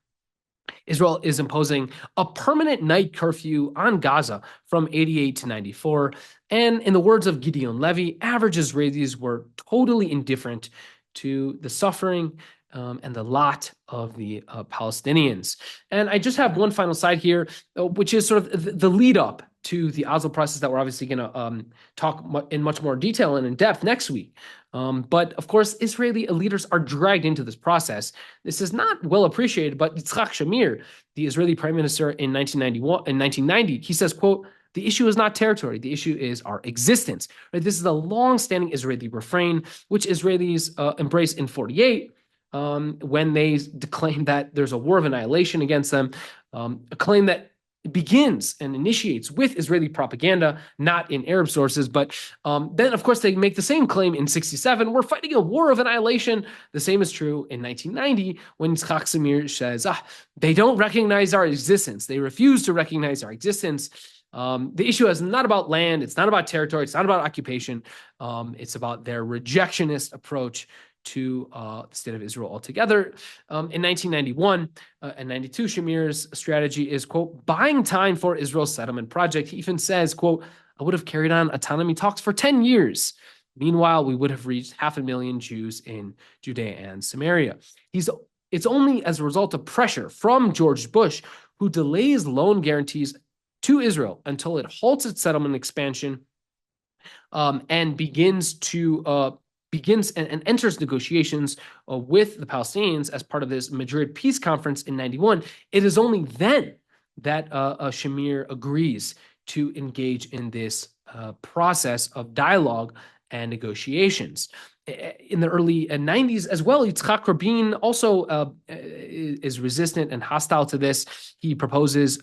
Israel is imposing a permanent night curfew on Gaza from 88 to 94. And in the words of Gideon Levy, average Israelis were totally indifferent to the suffering and the lot of the Palestinians. And I just have one final slide here, which is sort of the lead up to the Oslo process that we're obviously going to talk in much more detail and in depth next week. But of course, Israeli leaders are dragged into this process. This is not well appreciated, but Yitzhak Shamir, the Israeli prime minister in 1990, he says, quote, "The issue is not territory. The issue is our existence." Right? This is a long-standing Israeli refrain, which Israelis embrace in 48 when they claim that there's a war of annihilation against them, a claim that begins and initiates with Israeli propaganda, not in Arab sources. But then, of course, they make the same claim in 67. We're fighting a war of annihilation. The same is true in 1990 when Yitzhak Samir says, they don't recognize our existence. They refuse to recognize our existence. The issue is not about land. It's not about territory. It's not about occupation. It's about their rejectionist approach to the state of Israel altogether. In 1991 and 92, Shamir's strategy is, quote, buying time for Israel's settlement project. He even says, quote, "I would have carried on autonomy talks for 10 years. Meanwhile, we would have reached 500,000 Jews in Judea and Samaria." It's only as a result of pressure from George Bush, who delays loan guarantees to Israel until it halts its settlement expansion and begins and enters negotiations with the Palestinians as part of this Madrid peace conference in 91. It is only then that Shamir agrees to engage in this process of dialogue and negotiations. In the early 90s as well, Yitzhak Rabin also is resistant and hostile to this. He proposes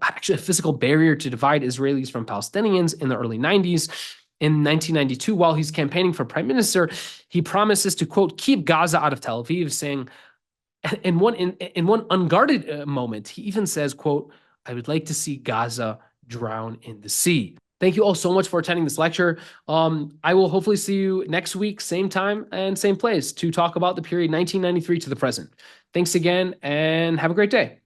actually a physical barrier to divide Israelis from Palestinians in the early 90s. In 1992, while he's campaigning for prime minister, he promises to, quote, keep Gaza out of Tel Aviv, saying in one unguarded moment, he even says, quote, "I would like to see Gaza drown in the sea." Thank you all so much for attending this lecture. I will hopefully see you next week, same time and same place, to talk about the period 1993 to the present. Thanks again and have a great day.